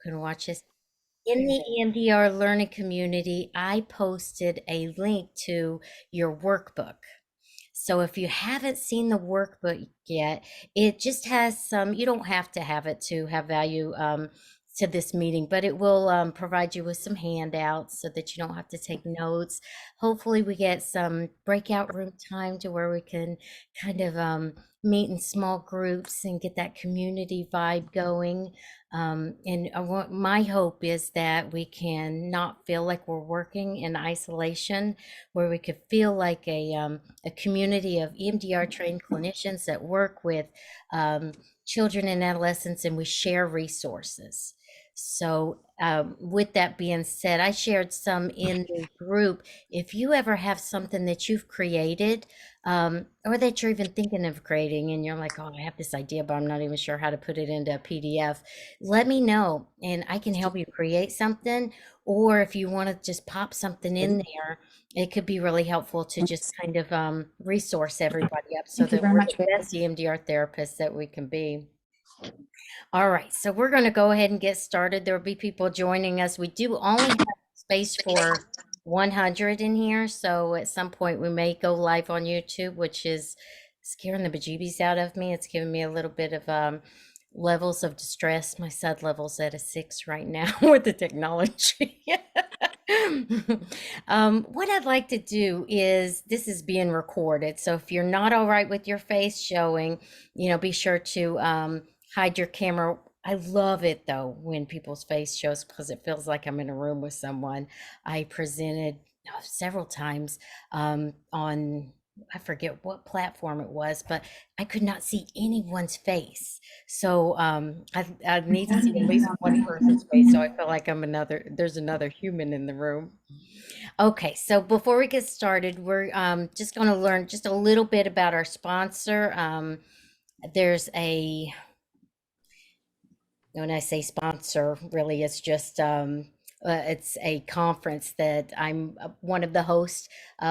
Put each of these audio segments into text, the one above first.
You can watch this. In the EMDR learning community, I posted a link to your workbook. So if you haven't seen the workbook yet, it just has some, you don't have to have it to have value to this meeting, but it will provide you with some handouts so that you don't have to take notes. Hopefully we get some breakout room time to where we can kind of meet in small groups and get that community vibe going. And my hope is that we can not feel like we're working in isolation, where we could feel like a community of EMDR trained clinicians that work with children and adolescents, and we share resources. So, with that being said, I shared some in the group. If you ever have something that you've created, or that you're even thinking of creating, and you're like, oh, I have this idea, but I'm not even sure how to put it into a PDF, let me know and I can help you create something. Or if you want to just pop something in there, it could be really helpful to just kind of resource everybody up so Thank you that very we're much, the Vic. best EMDR therapists that we can be. All right, so we're going to go ahead and get started. There will be people joining us. We do only have space for 100 in here, so at some point we may go live on YouTube, which is scaring the bejeebies out of me. It's giving me a little bit of levels of distress. My SUD level's at a 6 right now with the technology. What I'd like to do is, this is being recorded, so if you're not all right with your face showing, be sure to hide your camera. I love it though when people's face shows because it feels like I'm in a room with someone. I presented several times on, I forget what platform it was, but I could not see anyone's face. So I need to see at least one person's face. So I feel like there's another human in the room. Okay, so before we get started, we're just going to learn just a little bit about our sponsor. There's a When I say sponsor, really, it's a conference that I'm one of the hosts,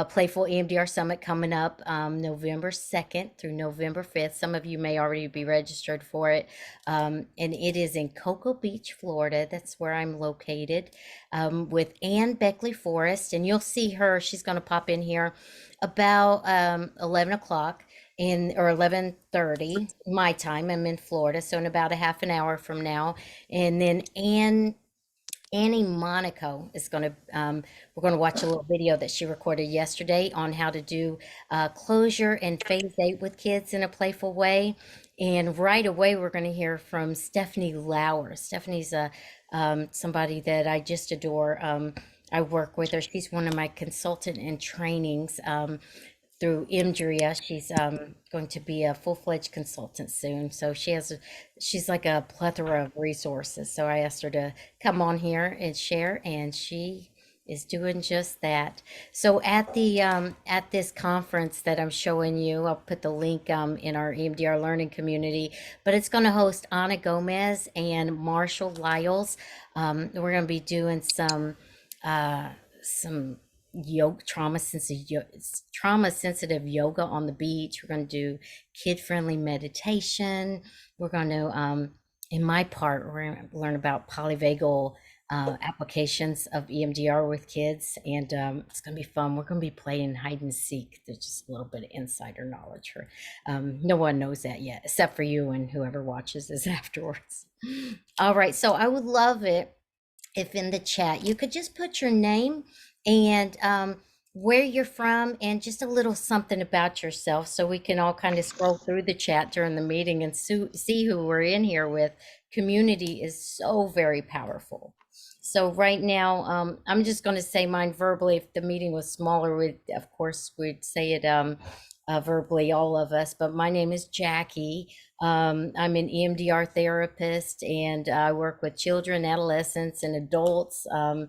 Playful EMDR Summit coming up November 2nd through November 5th. Some of you may already be registered for it. And it is in Cocoa Beach, Florida. That's where I'm located, with Ann Beckley Forrest. And you'll see her. She's going to pop in here about 11 o'clock in or 11:30 my time. I'm in Florida, so in about a half an hour from now. And then Annie Monaco is going to, we're going to watch a little video that she recorded yesterday on how to do closure and phase 8 with kids in a playful way. And right away, we're going to hear from Stephanie Lauer. Stephanie's somebody that I just adore. I work with her. She's one of my consultant and trainings. Through Imdria. She's going to be a full-fledged consultant soon. So she's like a plethora of resources. So I asked her to come on here and share, and she is doing just that. So at this conference that I'm showing you, I'll put the link in our EMDR learning community, but it's going to host Anna Gomez and Marshall Lyles. We're going to be doing some yoga, trauma sensitive yoga on the beach. We're going to do kid friendly meditation. We're going to in my part, we're going to learn about polyvagal applications of EMDR with kids, and it's going to be fun. We're going to be playing hide and seek. There's just a little bit of insider knowledge for no one knows that yet, except for you and whoever watches this afterwards. All right, so I would love it if in the chat you could just put your name and where you're from and just a little something about yourself, so we can all kind of scroll through the chat during the meeting and see who we're in here with. Community is so very powerful. So right now, I'm just going to say mine verbally. If the meeting was smaller, of course we'd say it verbally, all of us. But my name is Jackie. I'm an EMDR therapist, and I work with children, adolescents, and adults. I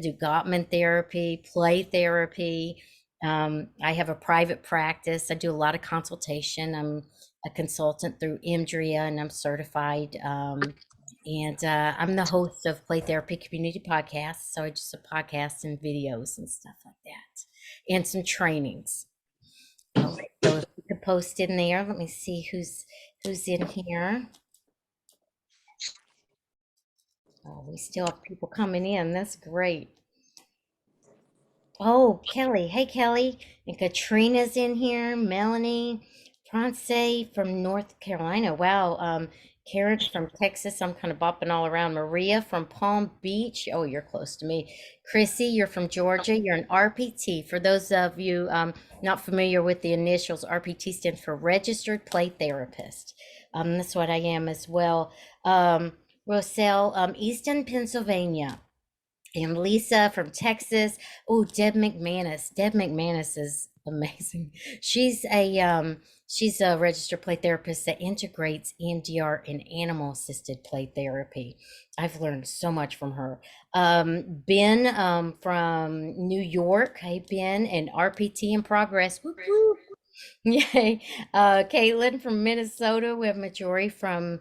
do Gottman therapy, play therapy. I have a private practice. I do a lot of consultation. I'm a consultant through IMDRIA, and I'm certified. And I'm the host of Play Therapy Community Podcasts. So I do some podcasts and videos and stuff like that, and some trainings. All right, so if you could post in there, let me see who's in here. Oh, we still have people coming in. That's great. Oh, Kelly. Hey, Kelly. And Katrina's in here. Melanie. Pronce from North Carolina. Wow. Karen from Texas. I'm kind of bopping all around. Maria from Palm Beach. Oh, you're close to me. Chrissy, you're from Georgia. You're an RPT. For those of you not familiar with the initials, RPT stands for Registered Play Therapist. That's what I am as well. Roselle, Easton, Pennsylvania. And Lisa from Texas. Oh, Deb McManus. Deb McManus is amazing. She's a registered play therapist that integrates EMDR and animal assisted play therapy. I've learned so much from her. Ben from New York. Hey Ben, and RPT in progress. Whoop, whoop. Yay. Caitlin from Minnesota. We have Majori from,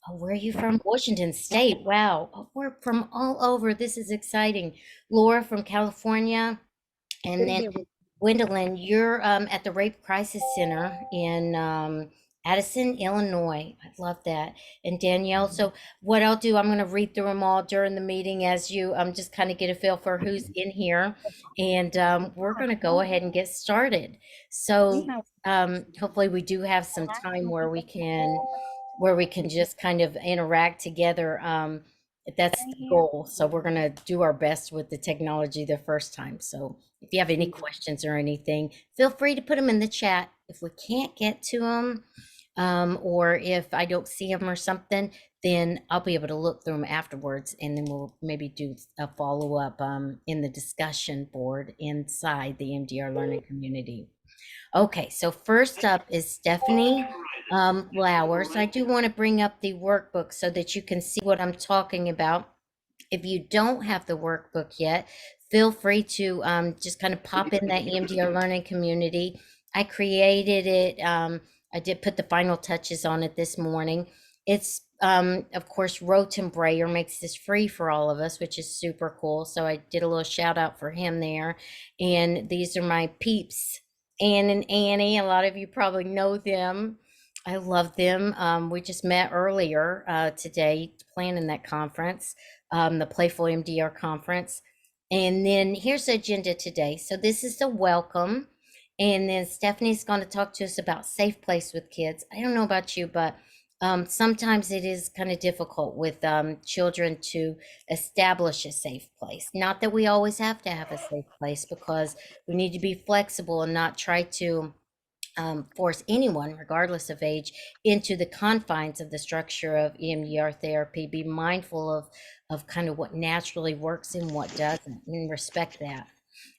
oh, where are you from? Washington State. Wow. Oh, we're from all over. This is exciting. Laura from California. And Good then here. Gwendolyn, you're at the Rape Crisis Center in Addison, Illinois. I love that. And Danielle, so what I'll do, I'm going to read through them all during the meeting as you just kind of get a feel for who's in here. And we're going to go ahead and get started. So hopefully we do have some time where we can just kind of interact together. That's the goal. So we're going to do our best with the technology the first time. So if you have any questions or anything, feel free to put them in the chat. If we can't get to them, or if I don't see them or something, then I'll be able to look through them afterwards, and then we'll maybe do a follow up in the discussion board inside the EMDR learning community. Okay, so first up is Stephanie Flowers. I do want to bring up the workbook so that you can see what I'm talking about. If you don't have the workbook yet, feel free to just kind of pop in that EMDR learning community. I created it. I did put the final touches on it this morning. It's, of course, Roten Brayer makes this free for all of us, which is super cool. So I did a little shout out for him there. And these are my peeps, Ann and Annie. A lot of you probably know them. I love them. We just met earlier today planning that conference, the Playful MDR conference. And then here's the agenda today. So this is the welcome. And then Stephanie's going to talk to us about safe place with kids. I don't know about you, but sometimes it is kind of difficult with children to establish a safe place. Not that we always have to have a safe place, because we need to be flexible and not try to force anyone, regardless of age, into the confines of the structure of EMDR therapy. Be mindful of kind of what naturally works and what doesn't, and respect that.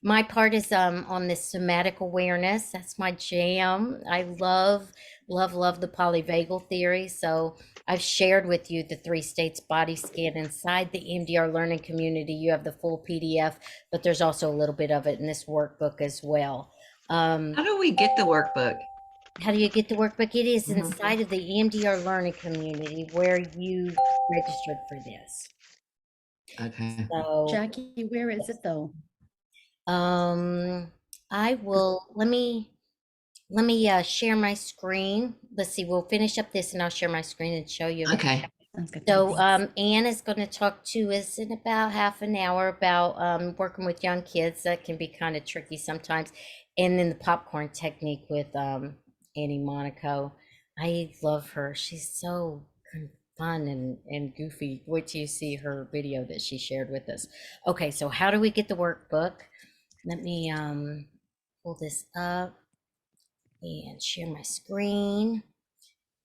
My part is on this somatic awareness. That's my jam. I love the polyvagal theory. So I've shared with you the 3 states body scan inside the EMDR learning community. You have the full PDF, but there's also a little bit of it in this workbook as well. How do we get the workbook? How do you get the workbook? It is inside of the EMDR learning community where you registered for this. Okay. So Jackie, where is it though? I will, let me share my screen. Let's see, we'll finish up this and I'll share my screen and show you. Okay. Sounds good. So Anne is going to talk to us in about half an hour about working with young kids. That can be kind of tricky sometimes. And then the popcorn technique with Annie Monaco. I love her. She's so fun and goofy. Wait till you see her video that she shared with us. Okay, so how do we get the workbook? Let me pull this up and share my screen.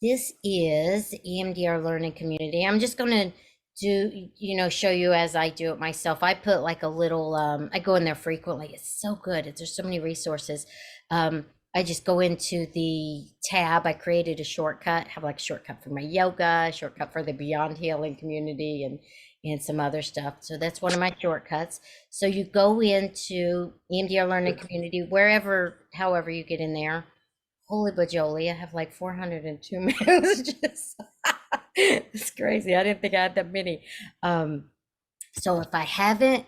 This is EMDR learning community. I'm just going to do, show you as I do it myself. I put like a little, I go in there frequently. It's so good. There's so many resources. I just go into the tab. I created a shortcut, have like a shortcut for my yoga, shortcut for the Beyond Healing community, and some other stuff. So that's one of my shortcuts. So you go into EMDR learning community, wherever, however you get in there. Holy bajoli, I have like 402 messages. It's crazy. I didn't think I had that many. So if I haven't,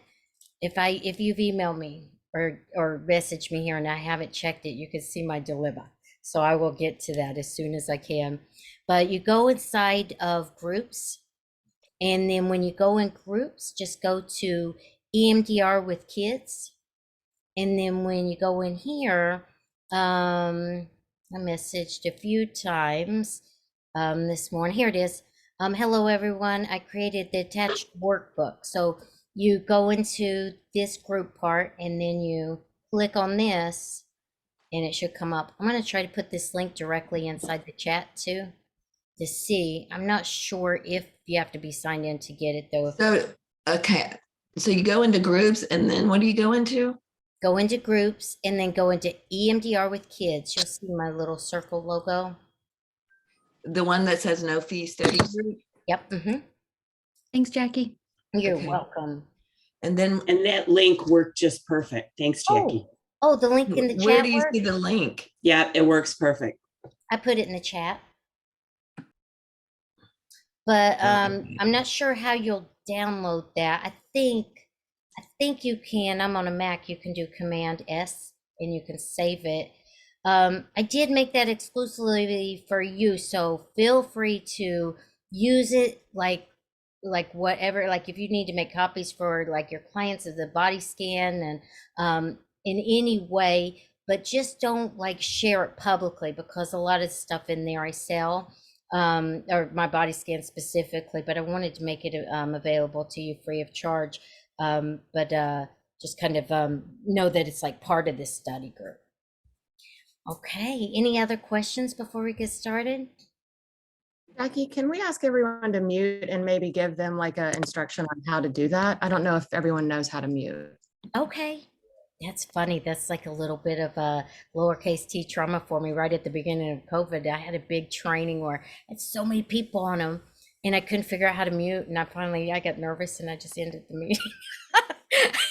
if you've emailed me or messaged me here and I haven't checked it, you can see my dilemma. So I will get to that as soon as I can. But you go inside of groups, And then when you go in groups, just go to EMDR with kids. And then when you go in here, I messaged a few times this morning. Here it is. Hello, everyone. I created the attached workbook. So you go into this group part and then you click on this and it should come up. I'm going to try to put this link directly inside the chat too to see. I'm not sure if you have to be signed in to get it though. So, okay. So you go into groups and then what do you go into? Go into groups and then go into EMDR with kids. You'll see my little circle logo. The one that says no fee study group? Yep. Thanks, Jackie. You're Okay. welcome. And then And that link worked just perfect. Thanks, Jackie. Oh, the link in the chat. Where do you see the link? Yeah, it works perfect. I put it in the chat. But I'm not sure how you'll download that. I think you can. I'm on a Mac. You can do Command S and you can save it. I did make that exclusively for you, so feel free to use it like whatever. Like if you need to make copies for like your clients of the body scan and in any way, but just don't like share it publicly because a lot of stuff in there I sell. Or my body scan specifically, but I wanted to make it available to you free of charge. But just kind of know that it's like part of this study group. Okay, any other questions before we get started? Jackie, can we ask everyone to mute and maybe give them like an instruction on how to do that? I don't know if everyone knows how to mute. Okay. That's funny. That's like a little bit of a lowercase t trauma for me right at the beginning of COVID. I had a big training where I had so many people on them and I couldn't figure out how to mute. And I got nervous and I just ended the meeting.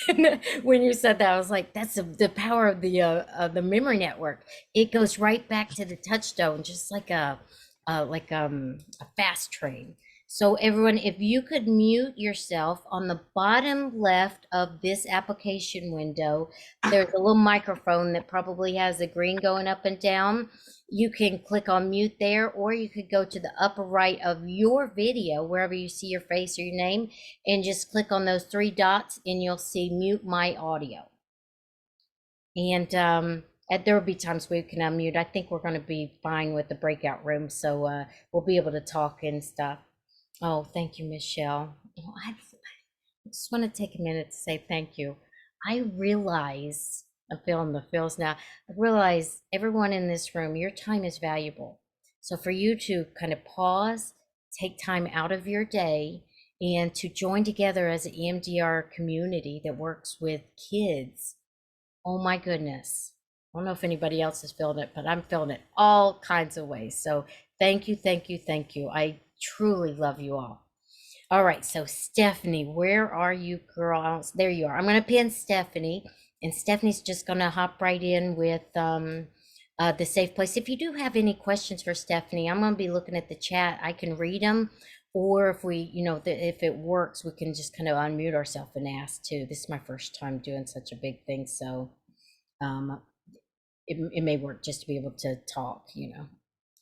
And when you said that, I was like, that's the power of the memory network. It goes right back to the touchstone, just like a fast train. So everyone, if you could mute yourself on the bottom left of this application window, there's a little microphone that probably has the green going up and down. You can click on mute there, or you could go to the upper right of your video, wherever you see your face or your name, and just click on those three dots and you'll see mute my audio. And there will be times we can unmute. I think we're going to be fine with the breakout room, so we'll be able to talk and stuff. Oh, thank you, Michelle. Well, I just want to take a minute to say thank you. I realize, I'm feeling the feels now, I realize everyone in this room, your time is valuable. So for you to kind of pause, take time out of your day, and to join together as an EMDR community that works with kids, oh my goodness. I don't know if anybody else is feeling it, but I'm feeling it all kinds of ways. So thank you, thank you, thank you. I truly love you all. All right, so Stephanie, where are you, girl? There you are. I'm going to pin Stephanie, and Stephanie's just going to hop right in with the safe place. If you do have any questions for Stephanie, I'm going to be looking at the chat. I can read them, or if we, if it works, we can just kind of unmute ourselves and ask too. This is my first time doing such a big thing, so it may work just to be able to talk,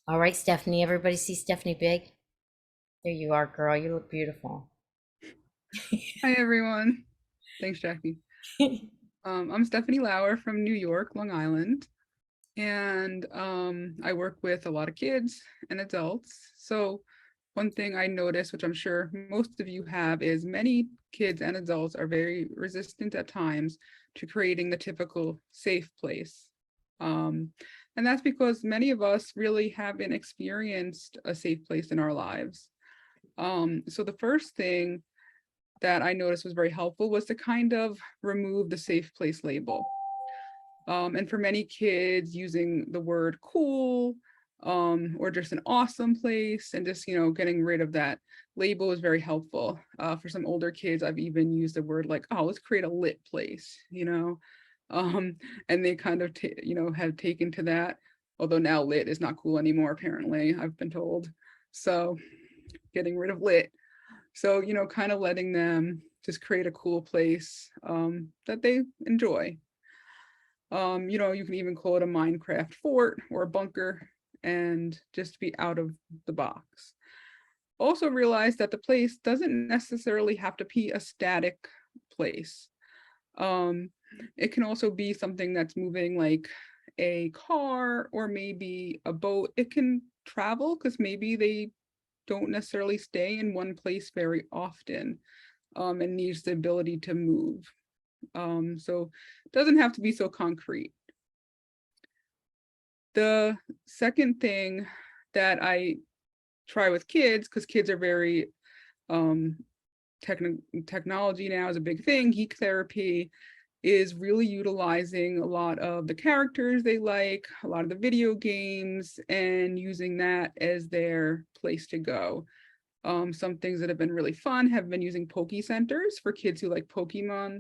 All right, Stephanie, everybody see Stephanie big? There you are, girl. You look beautiful. Hi, everyone. Thanks, Jackie. I'm Stephanie Lauer from New York, Long Island, and I work with a lot of kids and adults. So one thing I noticed, which I'm sure most of you have, is many kids and adults are very resistant at times to creating the typical safe place. And that's because many of us really haven't experienced a safe place in our lives. So the first thing that I noticed was very helpful was to kind of remove the safe place label. And for many kids, using the word cool or just an awesome place and just, getting rid of that label is very helpful. For some older kids, I've even used a word like, oh, let's create a lit place, and they kind of, have taken to that, although now lit is not cool anymore, apparently, I've been told. So getting rid of lit. So, kind of letting them just create a cool place that they enjoy. You can even call it a Minecraft fort or a bunker and just be out of the box. also realized that the place doesn't necessarily have to be a static place. It can also be something that's moving, like a car or maybe a boat. It can travel because maybe they don't necessarily stay in one place very often, and needs the ability to move. So it doesn't have to be so concrete. The second thing that I try with kids, because kids are very technology now is a big thing, geek therapy, is really utilizing a lot of the characters they like, a lot of the video games, and using that as their place to go. Some things that have been really fun have been using Poke Centers for kids who like Pokemon.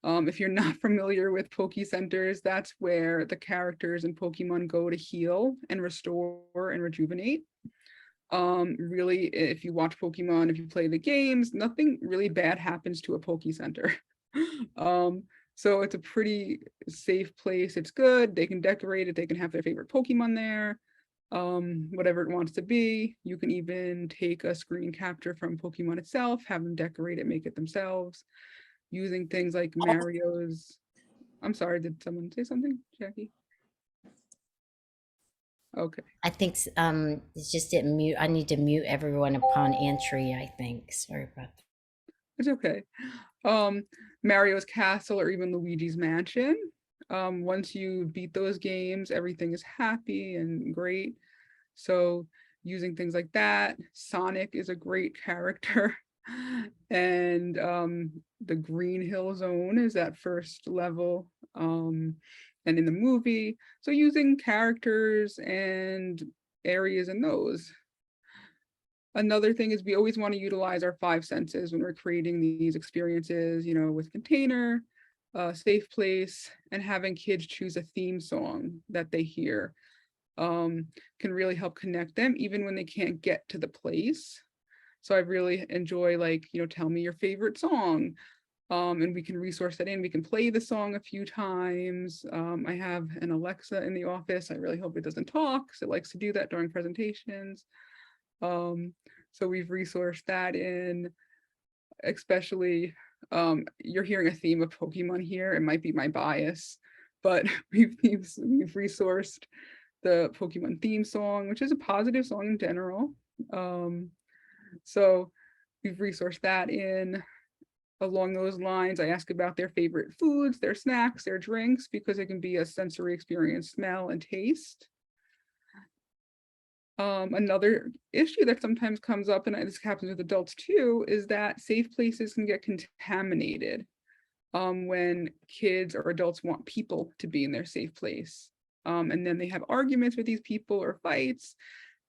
If you're not familiar with Poke Centers, that's where the characters in Pokemon go to heal and restore and rejuvenate. Really, if you watch Pokemon, if you play the games, nothing really bad happens to a Poke Center. So it's a pretty safe place. It's good. They can decorate it. They can have their favorite Pokemon there, whatever it wants to be. You can even take a screen capture from Pokemon itself, have them decorate it, make it themselves, using things like Mario's. I'm sorry, did someone say something, Jackie? Okay. I think it's just didn't mute. I need to mute everyone upon entry, I think. Sorry about that. It's okay. Mario's Castle or even Luigi's Mansion. Once you beat those games, everything is happy and great. So using things like that. Sonic is a great character. And the Green Hill Zone is that first level. And in the movie, so using characters and areas in those. Another thing is we always want to utilize our 5 senses when we're creating these experiences, with container, safe place, and having kids choose a theme song that they hear can really help connect them even when they can't get to the place. So I really enjoy, like, tell me your favorite song. And we can resource that in. We can play the song a few times. I have an Alexa in the office. I really hope it doesn't talk, because it likes to do that during presentations. So we've resourced that in, especially, you're hearing a theme of Pokemon here. It might be my bias, but we've resourced the Pokemon theme song, which is a positive song in general. So we've resourced that in. Along those lines, I ask about their favorite foods, their snacks, their drinks, because it can be a sensory experience, smell and taste. Another issue that sometimes comes up, and this happens with adults too, is that safe places can get contaminated when kids or adults want people to be in their safe place. And then they have arguments with these people or fights,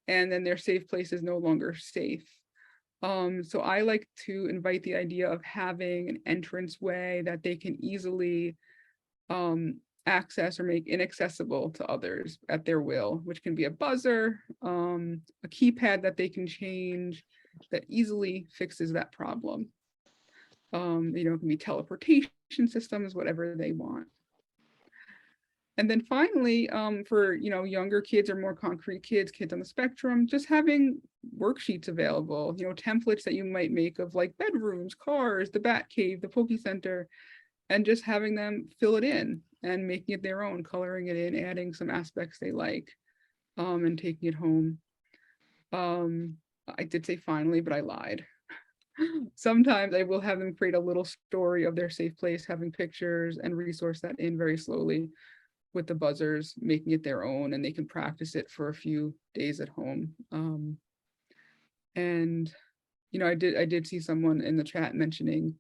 and then their safe place is no longer safe. So I like to invite the idea of having an entrance way that they can easily access or make inaccessible to others at their will, which can be a buzzer, a keypad that they can change that easily fixes that problem. It can be teleportation systems, whatever they want. And then finally, for younger kids or more concrete kids on the spectrum, just having worksheets available, templates that you might make of like bedrooms, cars, the Bat Cave, the Poke Center, and just having them fill it in and making it their own, coloring it in, adding some aspects they like, and taking it home. I did say finally, but I lied. Sometimes I will have them create a little story of their safe place, having pictures, and resource that in very slowly with the buzzers, making it their own, and they can practice it for a few days at home. And I did see someone in the chat mentioning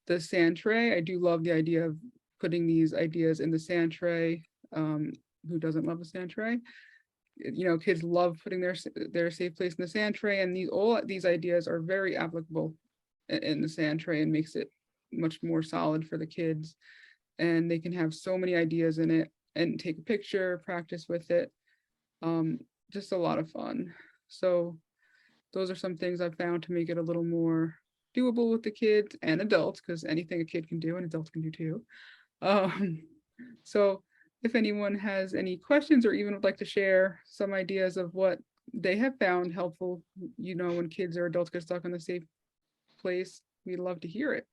the sand tray. I do love the idea of putting these ideas in the sand tray. Who doesn't love a sand tray? Kids love putting their safe place in the sand tray, and all these ideas are very applicable in the sand tray, and makes it much more solid for the kids. And they can have so many ideas in it and take a picture, practice with it. Just a lot of fun. So those are some things I've found to make it a little more doable with the kids and adults, because anything a kid can do, an adult can do too. So if anyone has any questions or even would like to share some ideas of what they have found helpful, when kids or adults get stuck in a safe place. We'd love to hear it.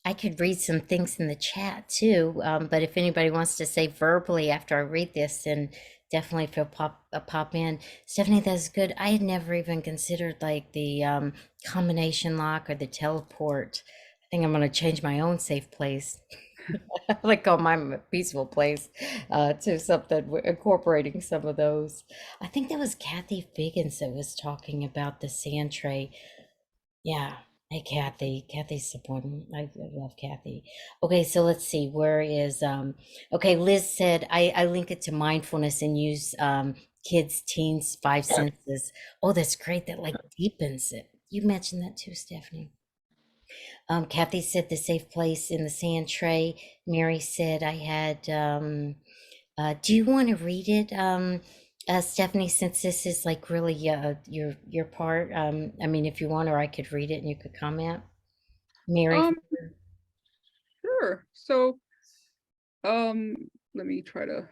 I could read some things in the chat too, but if anybody wants to say verbally after I read this, then definitely feel pop in. Stephanie, that's good. I had never even considered like the combination lock or the teleport. I think I'm gonna change my own safe place. Like call my peaceful place to something incorporating some of those. I think that was Kathy Figgins that was talking about the sand tray. Yeah. Hey, Kathy. Kathy's supporting. I love Kathy. Okay, so let's see. Where is okay, Liz said I link it to mindfulness and use kids, teens, five senses. Oh, that's great. That like deepens it. You mentioned that too, Stephanie. Kathy said the safe place in the sand tray. Mary said I had do you want to read it? Stephanie, since this is like really your part, I mean, if you want, or I could read it and you could comment. Mary, Um, sure. So, let me try to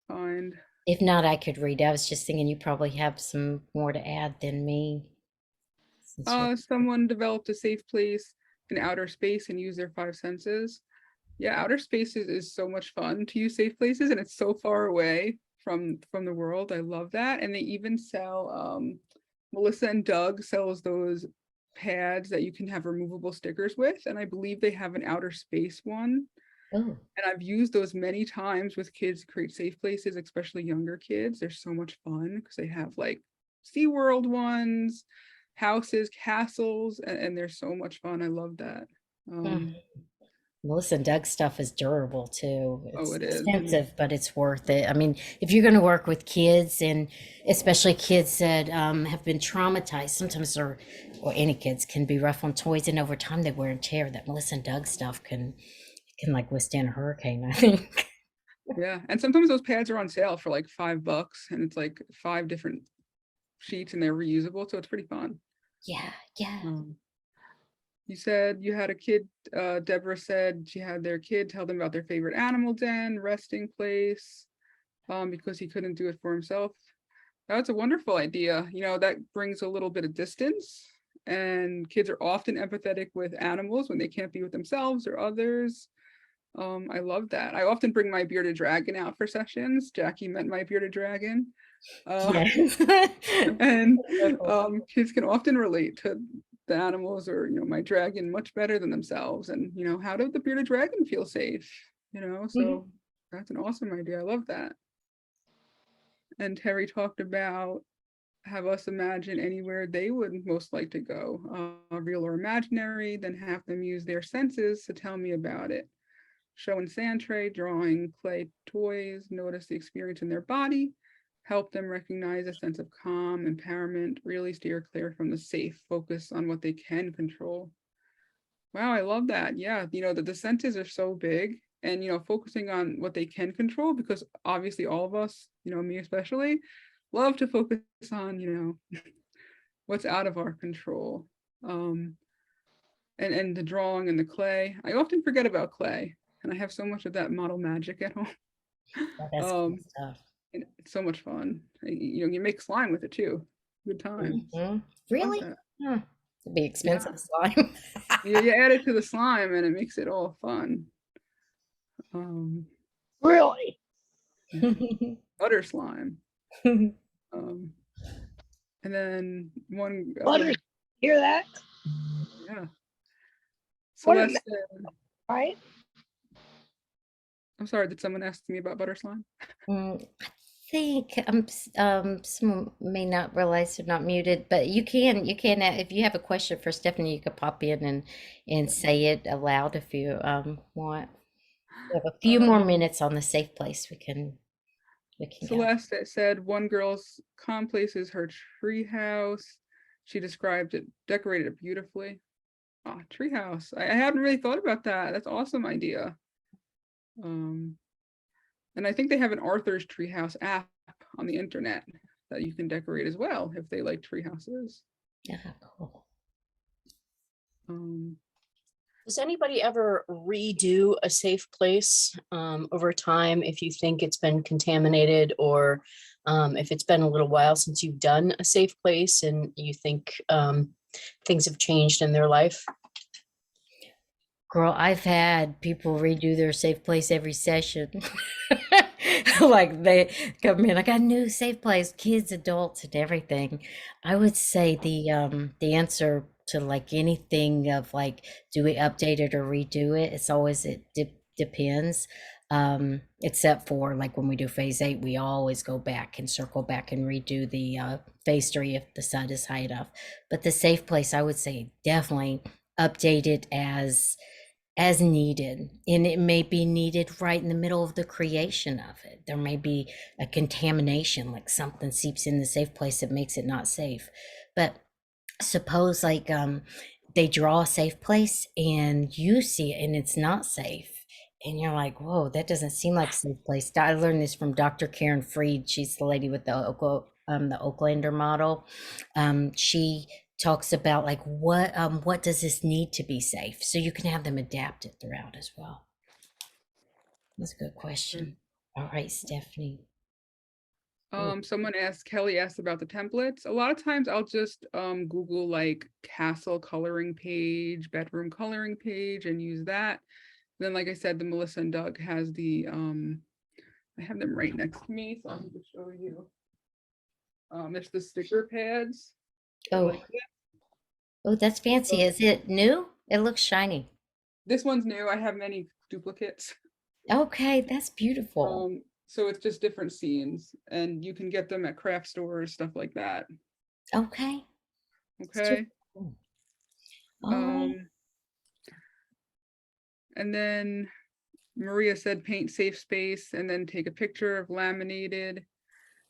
find. if not, I could read. I was just thinking you probably have some more to add than me. since you're- Someone developed a safe place in outer space and used their five senses. Yeah, outer spaces is so much fun to use safe places, and it's so far away from the world. I love that. And they even sell Melissa and Doug sells those pads that you can have removable stickers with, and I believe they have an outer space one. Oh, And I've used those many times with kids to create safe places, especially younger kids. They're so much fun because they have like SeaWorld ones, houses, castles, and they're so much fun. I love that. Melissa and Doug's stuff is durable too. Oh, It's it is. expensive, but it's worth it. I mean, if you're going to work with kids, and especially kids that have been traumatized, sometimes or any kids can be rough on toys, and over time they wear and tear. That Melissa and Doug stuff can like withstand a hurricane, I think. Yeah, and sometimes those pads are on sale for like $5, and it's like 5 different sheets, and they're reusable, so it's pretty fun. Yeah, yeah. You said you had a kid, Deborah said she had their kid tell them about their favorite animal den, resting place, because he couldn't do it for himself. That's a wonderful idea. That brings a little bit of distance, and kids are often empathetic with animals when they can't be with themselves or others. I love that. I often bring my bearded dragon out for sessions. Jackie met my bearded dragon. Yes. And kids can often relate to the animals or my dragon much better than themselves, and how did the bearded dragon feel safe, so that's an awesome idea. I love that. And Terry talked about have us imagine anywhere they would most like to go, real or imaginary, then have them use their senses to tell me about it. Showing sand tray, drawing clay toys, notice the experience in their body, help them recognize a sense of calm, empowerment, really steer clear from the safe, focus on what they can control. Wow, I love that. Yeah, the senses are so big, and focusing on what they can control, because obviously all of us, me especially, love to focus on, what's out of our control. And the drawing and the clay. I often forget about clay, and I have so much of that model magic at home. That's cool stuff. And it's so much fun. You make slime with it too. Good time. Really? Huh. It'd be expensive slime. You add it to the slime, and it makes it all fun. Really? Butter slime. And then one Butter. Hear that? Yeah. What a Celeste, Right? I'm sorry, did someone ask me about butter slime? I think someone may not realize they're not muted, but you can if you have a question for Stephanie, you could pop in and say it aloud if you want. We have a few more minutes on the safe place. We can go. Celeste said one girl's calm place is her tree house. She described it, decorated it beautifully. Oh, tree house. I hadn't really thought about that. That's an awesome idea. And I think they have an Arthur's Treehouse app on the internet that you can decorate as well if they like tree houses. Yeah, cool. Does anybody ever redo a safe place over time if you think it's been contaminated or If it's been a little while since you've done a safe place and you think things have changed in their life. Girl, I've had people redo their safe place every session. Like they come in, I got a new safe place, kids, adults, and everything. I would say the answer to like anything of like, do we update it or redo it? It's always depends. Except for like when we do phase 8, we always go back and circle back and redo the phase 3 if the sun is high enough. But the safe place, I would say definitely update it as needed, and it may be needed right in the middle of the creation of it. There may be a contamination, like something seeps in the safe place that makes it not safe. But suppose like they draw a safe place and you see it and it's not safe, and you're like, whoa, that doesn't seem like a safe place. I learned this from Dr. Karen Freed. She's the lady with the Oaklander model. She talks about like what does this need to be safe, so you can have them adapt it throughout as well. That's a good question. All right, Stephanie. Kelly asked about the templates. A lot of times I'll just Google like castle coloring page, bedroom coloring page, and use that. Then, like I said, the Melissa and Doug has the I have them right next to me, so I'm going to show you. There's the sticker pads. Oh, that's fancy. Is it new? It looks shiny. This one's new. I have many duplicates. Okay, that's beautiful. So it's just different scenes, and you can get them at craft stores, stuff like that. Okay. Okay. Oh, And then Maria said paint safe space and then take a picture of laminated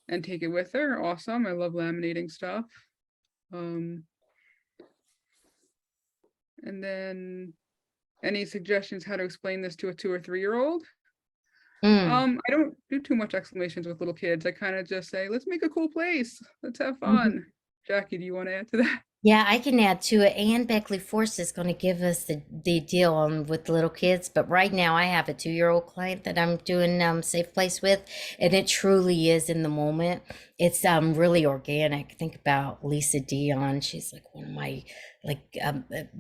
and take it with her. Awesome. I love laminating stuff. And then any suggestions how to explain this to a 2 or 3-year-old? I don't do too much explanations with little kids. I kind of just say, let's make a cool place. Let's have fun. Jackie, do you want to add to that? yeah, I can add to it. Ann Beckley Force is going to give us the deal on with little kids. But right now, I have a 2-year-old client that I'm doing safe place with, and it truly is in the moment. It's really organic. Think about Lisa Dion. She's like one of my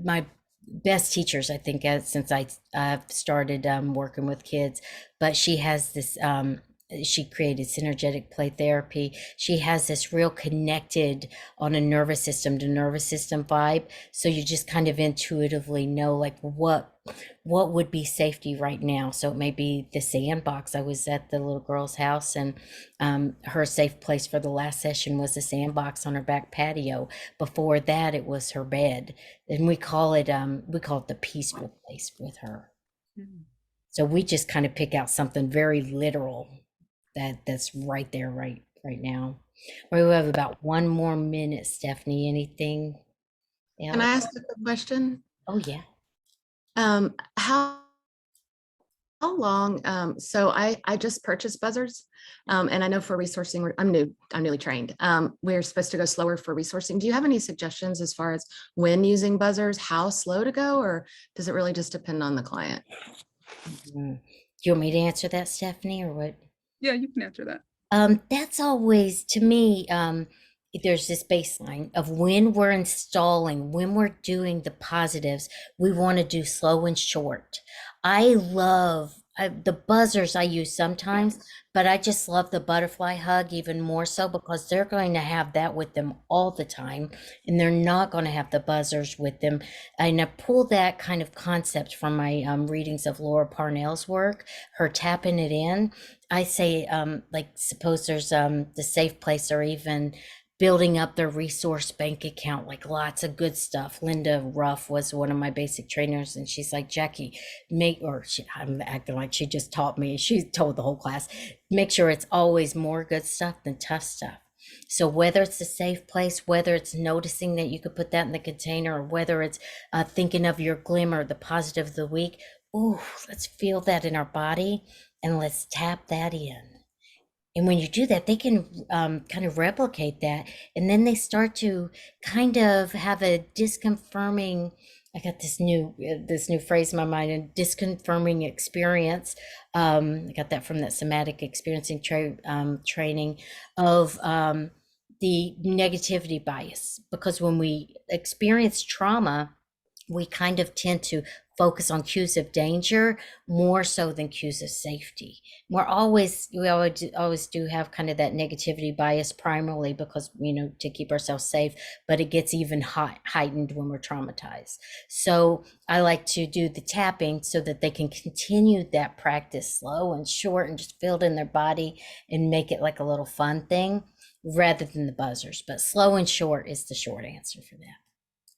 my best teachers, I think, since I started working with kids. But she has this. She created synergetic play therapy. She has this real connected on a nervous system to nervous system vibe. So you just kind of intuitively know like what would be safety right now. So it may be the sandbox. I was at the little girl's house, and her safe place for the last session was a sandbox on her back patio. Before that, it was her bed, and we call it the peaceful place with her. So we just kind of pick out something very literal that's right there right now. We have about 1 more minute, Stephanie. Anything else? Can I ask a question? Oh yeah. How long, so I just purchased buzzers, and I know for resourcing, I'm newly trained. We're supposed to go slower for resourcing. Do you have any suggestions as far as when using buzzers, how slow to go, or does it really just depend on the client? Do you want me to answer that, Stephanie, or what? Yeah, you can answer that. That's always, to me, there's this baseline of when we're installing, when we're doing the positives, we want to do slow and short. I love the buzzers I use sometimes, but I just love the butterfly hug even more so because they're going to have that with them all the time, and they're not going to have the buzzers with them. And I pull that kind of concept from my readings of Laura Parnell's work, her tapping it in. I say, like, suppose there's the safe place or even building up their resource bank account, like lots of good stuff. Linda Ruff was one of my basic trainers, and she's like, Jackie, I'm acting like she just taught me. She told the whole class, make sure it's always more good stuff than tough stuff. So whether it's a safe place, whether it's noticing that you could put that in the container, or whether it's thinking of your glimmer, the positive of the week, ooh, let's feel that in our body and let's tap that in. And when you do that, they can kind of replicate that. And then they start to kind of have a disconfirming I got this new phrase in my mind, a disconfirming experience. I got that from that somatic experiencing training of the negativity bias, because when we experience trauma, we kind of tend to focus on cues of danger more so than cues of safety. We always do have kind of that negativity bias primarily because, to keep ourselves safe, but it gets even heightened when we're traumatized. So I like to do the tapping so that they can continue that practice slow and short and just feel it in their body and make it like a little fun thing rather than the buzzers. But slow and short is the short answer for that.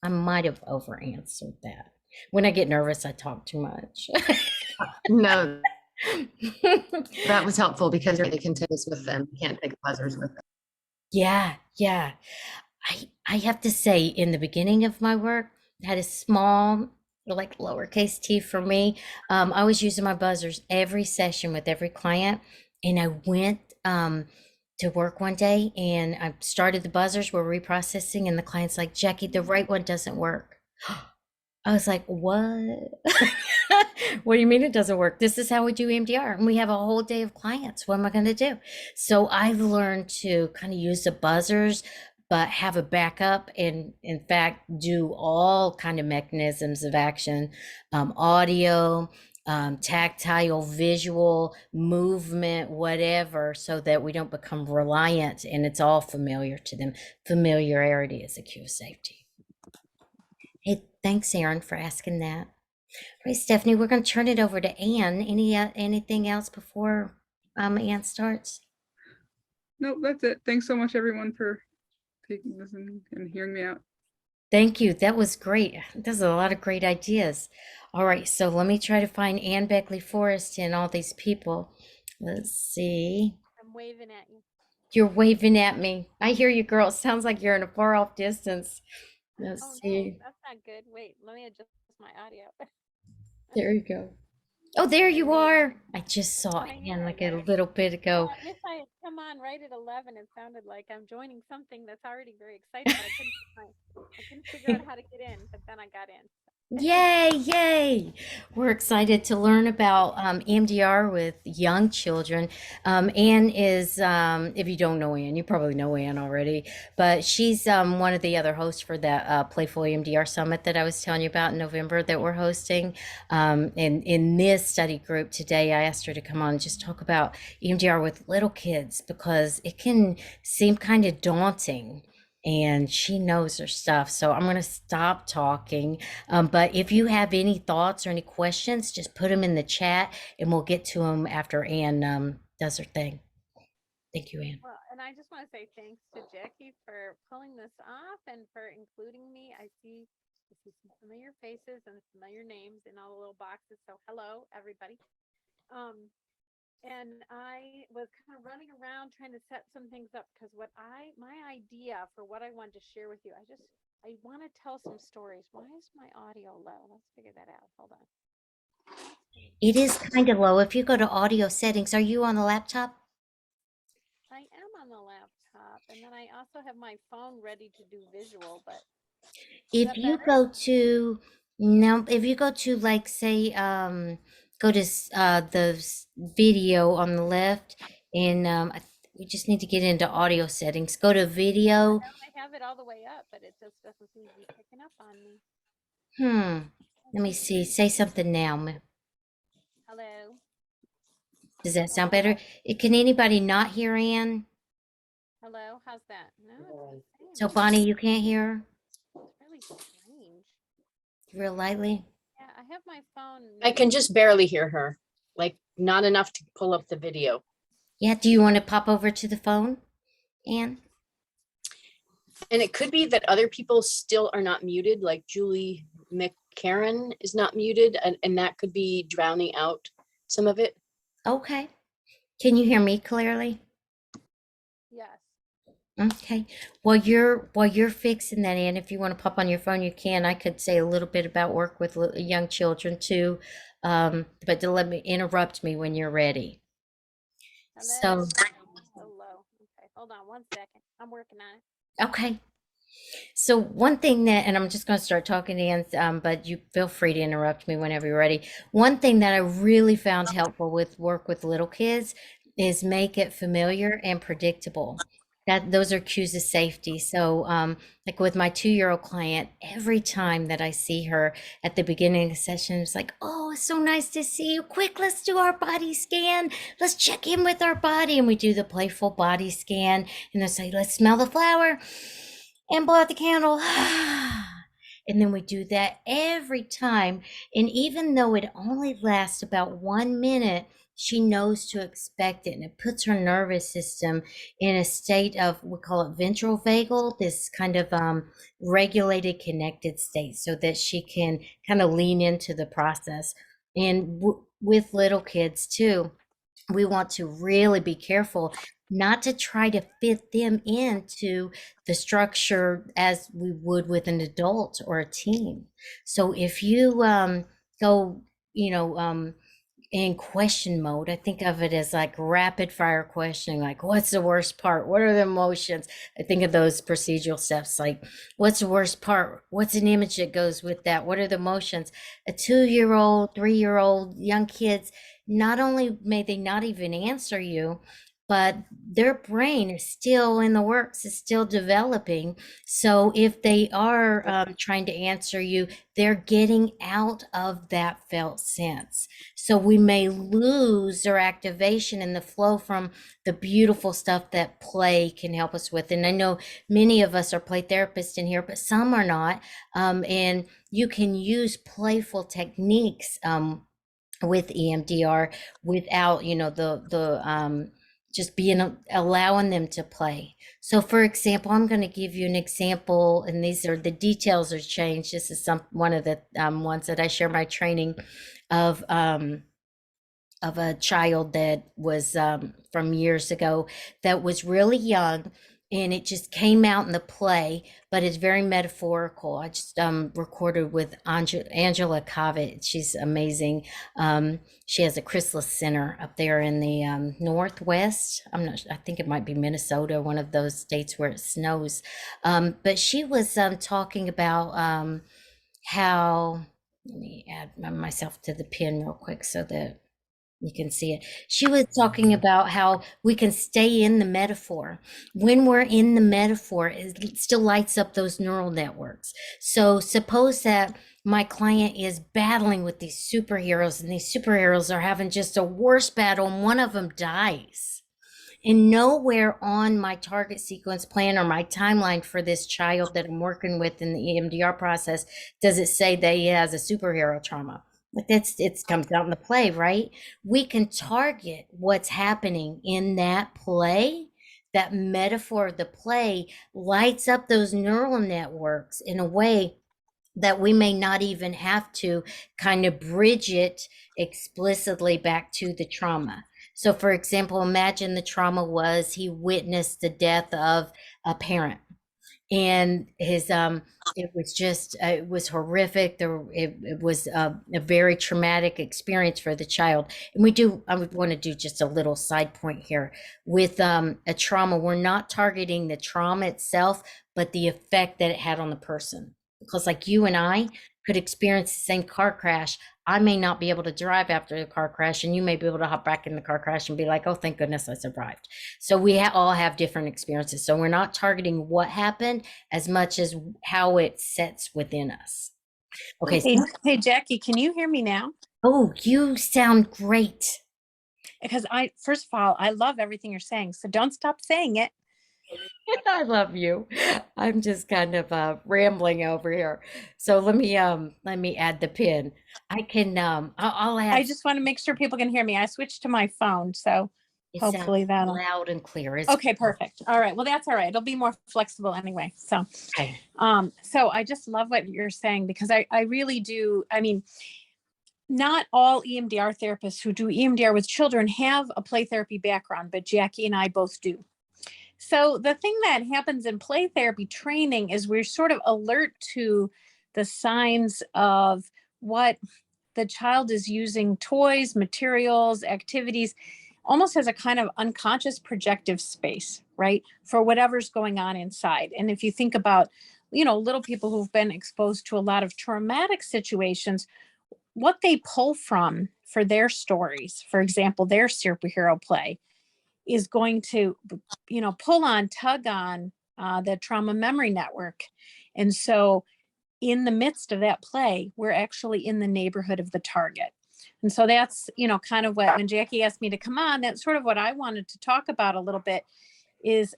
I might have over answered that. When I get nervous, I talk too much. No, that was helpful because you're continuous with them. You can't take buzzers with them. Yeah. I have to say, in the beginning of my work, I had a small, like lowercase t for me. I was using my buzzers every session with every client, and I went to work one day and I started the buzzers, were reprocessing, and the client's like, Jackie, the right one doesn't work. I was like, what? What do you mean it doesn't work? This is how we do EMDR, and we have a whole day of clients. What am I going to do? So I've learned to kind of use the buzzers, but have a backup, and in fact, do all kind of mechanisms of action, audio, tactile, visual, movement, whatever, so that we don't become reliant and it's all familiar to them. Familiarity is a cue of safety. Hey, thanks, Aaron, for asking that. All right, Stephanie, we're going to turn it over to Anne. Anything else before Anne starts? Nope, that's it. Thanks so much, everyone, for taking this and hearing me out. Thank you. That was great. There's a lot of great ideas. All right, so let me try to find Anne Beckley Forrest and all these people. Let's see. I'm waving at you. You're waving at me. I hear you, girl. It sounds like you're in a far off distance. Let's Oh no, see. that's not good. Wait, let me adjust my audio. There you go. Oh, there you are. I just saw I Anne know, like a right? little bit ago. If I had come on right at 11, it sounded like I'm joining something that's already very exciting, but I couldn't figure out how to get in, but then I got in. Yay. We're excited to learn about EMDR with young children. Anne is, if you don't know Anne, you probably know Anne already, but she's one of the other hosts for that Playful EMDR Summit that I was telling you about in November that we're hosting. And in this study group today, I asked her to come on and just talk about EMDR with little kids because it can seem kind of daunting. And she knows her stuff. So I'm going to stop talking. But if you have any thoughts or any questions, just put them in the chat and we'll get to them after Anne does her thing. Thank you, Anne. Well, and I just want to say thanks to Jackie for pulling this off and for including me. I see some familiar faces and familiar names in all the little boxes. So hello, everybody. And I was kind of running around trying to set some things up because my idea for what I wanted to share with you, I want to tell some stories. Why is my audio low? Let's figure that out. Hold on. It is kind of low. If you go to audio settings, are you on the laptop? I am on the laptop, and then I also have my phone ready to do visual, but If you go to, no, if you go to like say, go to the video on the left and we just need to get into audio settings. Go to video. I have it all the way up, but it just doesn't seem to be picking up on me. Let me see. Say something now. Hello. Does that sound better? Can anybody not hear Anne? Hello. How's that? No, it's the So same. Bonnie, you can't hear It's really strange. real lightly? Yeah, I have my phone. I can just barely hear her, like not enough to pull up the video. Yeah. Do you want to pop over to the phone, Anne? And it could be that other people still are not muted, like Julie McCarran is not muted, and that could be drowning out some of it. Okay. Can you hear me clearly? Yes. Okay. While you're fixing that, Anne, if you want to pop on your phone, you can. I could say a little bit about work with young children too, but to let me interrupt me when you're ready. Hello. So, Hello. Okay, hold on one second. I'm working on it. okay. So one thing that, and I'm just going to start talking again, but you feel free to interrupt me whenever you're ready. One thing that I really found helpful with work with little kids is make it familiar and predictable. That those are cues of safety. So, like with my 2-year-old client, every time that I see her at the beginning of the session, it's like, "Oh, it's so nice to see you. Quick, let's do our body scan. Let's check in with our body." And we do the playful body scan, and they say, "Let's smell the flower and blow out the candle." And then we do that every time. And even though it only lasts about 1 minute, she knows to expect it. And it puts her nervous system in a state of, we call it ventral vagal, this kind of regulated, connected state, so that she can kind of lean into the process. And with little kids too, we want to really be careful not to try to fit them into the structure as we would with an adult or a teen. So if you go, you know, in question mode, I think of it as like rapid fire questioning, like, what's the worst part? What are the emotions? I think of those procedural steps, like, what's the worst part? What's an image that goes with that? What are the emotions? A 2-year-old, 3-year-old, young kids, not only may they not even answer you, but their brain is still in the works, is still developing. So if they are trying to answer you, they're getting out of that felt sense. So we may lose their activation and the flow from the beautiful stuff that play can help us with. And I know many of us are play therapists in here, but some are not. And you can use playful techniques with EMDR without, the just allowing them to play. So for example, I'm going to give you an example, and these are the details are changed. This is one of the ones that I share my training of a child that was from years ago that was really young, and it just came out in the play, but it's very metaphorical. I just recorded with Angela Covet. She's amazing. She has a chrysalis center up there in the Northwest. I think it might be Minnesota, one of those states where it snows. But she was talking about how, let me add myself to the pin real quick so that you can see it. She was talking about how we can stay in the metaphor. When we're in the metaphor, it still lights up those neural networks. So suppose that my client is battling with these superheroes, and these superheroes are having just a worse battle, and one of them dies. And nowhere on my target sequence plan or my timeline for this child that I'm working with in the EMDR process does it say that he has a superhero trauma. But it comes out in the play, right? We can target what's happening in that play. That metaphor of the play lights up those neural networks in a way that we may not even have to kind of bridge it explicitly back to the trauma. So for example, imagine the trauma was he witnessed the death of a parent, and his it was just it was horrific. It was a very traumatic experience for the child. And I would want to do just a little side point here with a trauma. We're not targeting the trauma itself, but the effect that it had on the person. Because like you and I could experience the same car crash. I may not be able to drive after the car crash, and you may be able to hop back in the car crash and be like, oh, thank goodness I survived. So we all have different experiences. So we're not targeting what happened as much as how it sets within us. Okay. Hey, Jackie, can you hear me now? Oh, you sound great. Because first of all, I love everything you're saying. So don't stop saying it. I love you. I'm just kind of rambling over here. So let me add the pin. I can I'll add. I just want to make sure people can hear me. I switched to my phone, so It hopefully sounds that'll. loud and clear. Okay, perfect. All right. Well, that's all right. It'll be more flexible anyway. So, Okay. so I just love what you're saying, because I really do. I mean, not all EMDR therapists who do EMDR with children have a play therapy background, but Jackie and I both do. So the thing that happens in play therapy training is we're sort of alert to the signs of what the child is using, toys, materials, activities, almost as a kind of unconscious projective space, right? For whatever's going on inside. And if you think about, little people who've been exposed to a lot of traumatic situations, what they pull from for their stories, for example, their superhero play, is going to, tug on the trauma memory network. And so in the midst of that play, we're actually in the neighborhood of the target. And so that's, kind of what, when Jackie asked me to come on, that's sort of what I wanted to talk about a little bit is,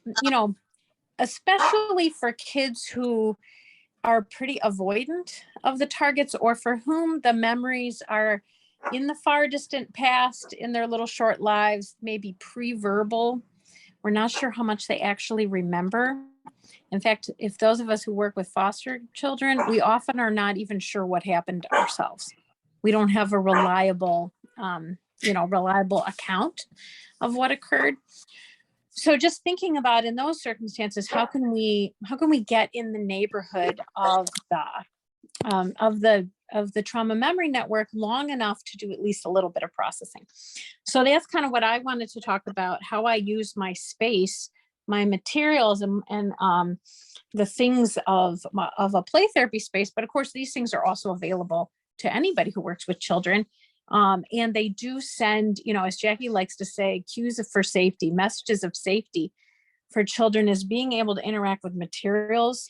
especially for kids who are pretty avoidant of the targets, or for whom the memories are in the far distant past in their little short lives, maybe pre-verbal. We're not sure how much they actually remember. In fact, if those of us who work with foster children, we often are not even sure what happened ourselves. We don't have a reliable account of what occurred. So just thinking about in those circumstances, how can we get in the neighborhood of the trauma memory network long enough to do at least a little bit of processing. So that's kind of what I wanted to talk about, how I use my space, my materials, and the things of a play therapy space. But of course, these things are also available to anybody who works with children. And they do send, as Jackie likes to say, cues for safety, messages of safety for children. Is being able to interact with materials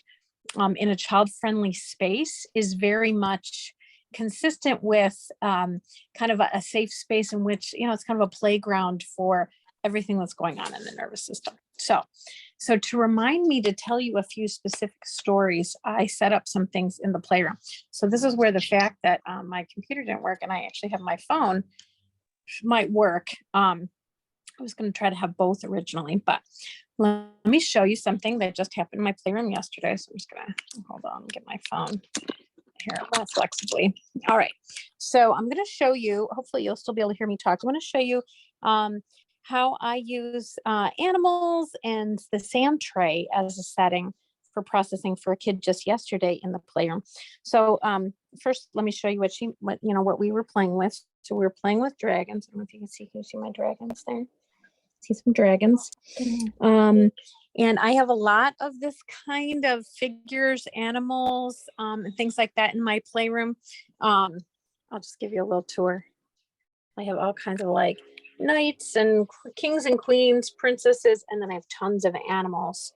in a child-friendly space is very much consistent with kind of a safe space in which, it's kind of a playground for everything that's going on in the nervous system. So to remind me to tell you a few specific stories, I set up some things in the playroom. So this is where the fact that my computer didn't work and I actually have my phone might work. I was going to try to have both originally, but let me show you something that just happened in my playroom yesterday. So I'm just going to hold on and get my phone here more flexibly. All right. So I'm going to show you, hopefully you'll still be able to hear me talk. I'm going to show you how I use animals and the sand tray as a setting for processing for a kid just yesterday in the playroom. So first, let me show you what we were playing with. So we were playing with dragons. I don't know if you can see my dragons there. See some dragons. And I have a lot of this kind of figures, animals, and things like that in my playroom. I'll just give you a little tour. I have all kinds of like knights and kings and queens, princesses, and then I have tons of animals,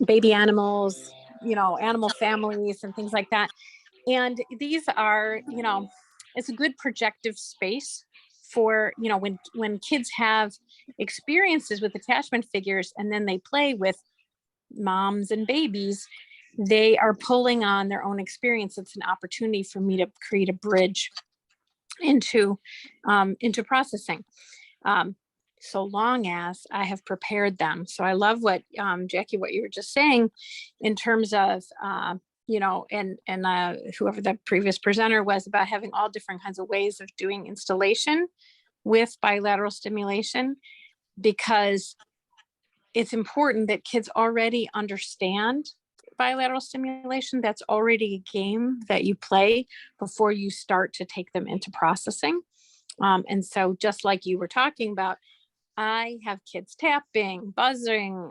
baby animals, animal families and things like that. And these are, it's a good projective space for, when kids have experiences with attachment figures and then they play with moms and babies, they are pulling on their own experience. It's an opportunity for me to create a bridge into processing. So long as I have prepared them. So I love what, Jackie, what you were just saying in terms of, whoever the previous presenter was about having all different kinds of ways of doing installation with bilateral stimulation, because it's important that kids already understand bilateral stimulation. That's already a game that you play before you start to take them into processing. And so just like you were talking about, I have kids tapping, buzzing,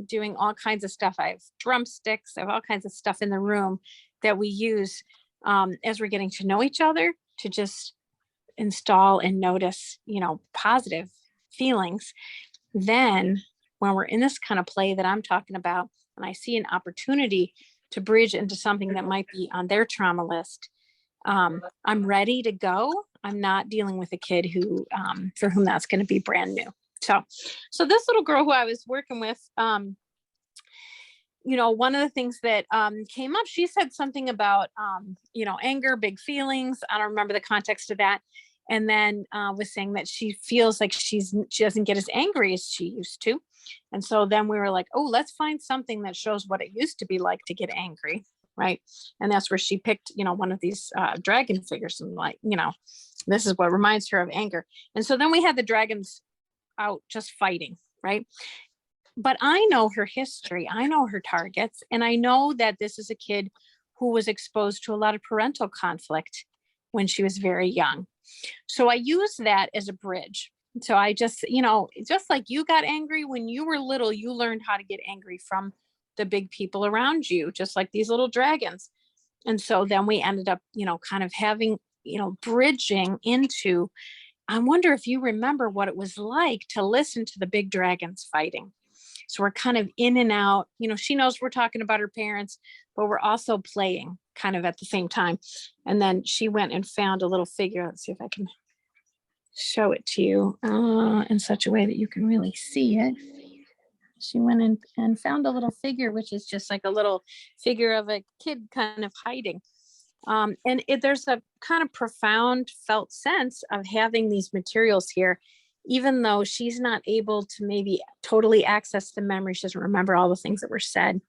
doing all kinds of stuff. I have drumsticks, I have all kinds of stuff in the room that we use as we're getting to know each other to just install and notice, positive feelings. Then when we're in this kind of play that I'm talking about, and I see an opportunity to bridge into something that might be on their trauma list, I'm ready to go. I'm not dealing with a kid who, for whom that's going to be brand new. So this little girl who I was working with, one of the things that came up, she said something about, anger, big feelings. I don't remember the context of that. And then was saying that she feels like she doesn't get as angry as she used to. And so then we were like, oh, let's find something that shows what it used to be like to get angry. Right. And that's where she picked, one of these dragon figures and like, this is what reminds her of anger. And so then we had the dragons out just fighting. Right. But I know her history. I know her targets. And I know that this is a kid who was exposed to a lot of parental conflict when she was very young. So I use that as a bridge. So I just, just like you got angry when you were little, you learned how to get angry from the big people around you, just like these little dragons. And so then we ended up, kind of having, bridging into, I wonder if you remember what it was like to listen to the big dragons fighting. So we're kind of in and out, she knows we're talking about her parents, but we're also playing kind of at the same time. And then she went and found a little figure. Let's see if I can show it to you in such a way that you can really see it. She went in and found a little figure, which is just like a little figure of a kid kind of hiding. There's a kind of profound felt sense of having these materials here, even though she's not able to maybe totally access the memory. She doesn't remember all the things that were said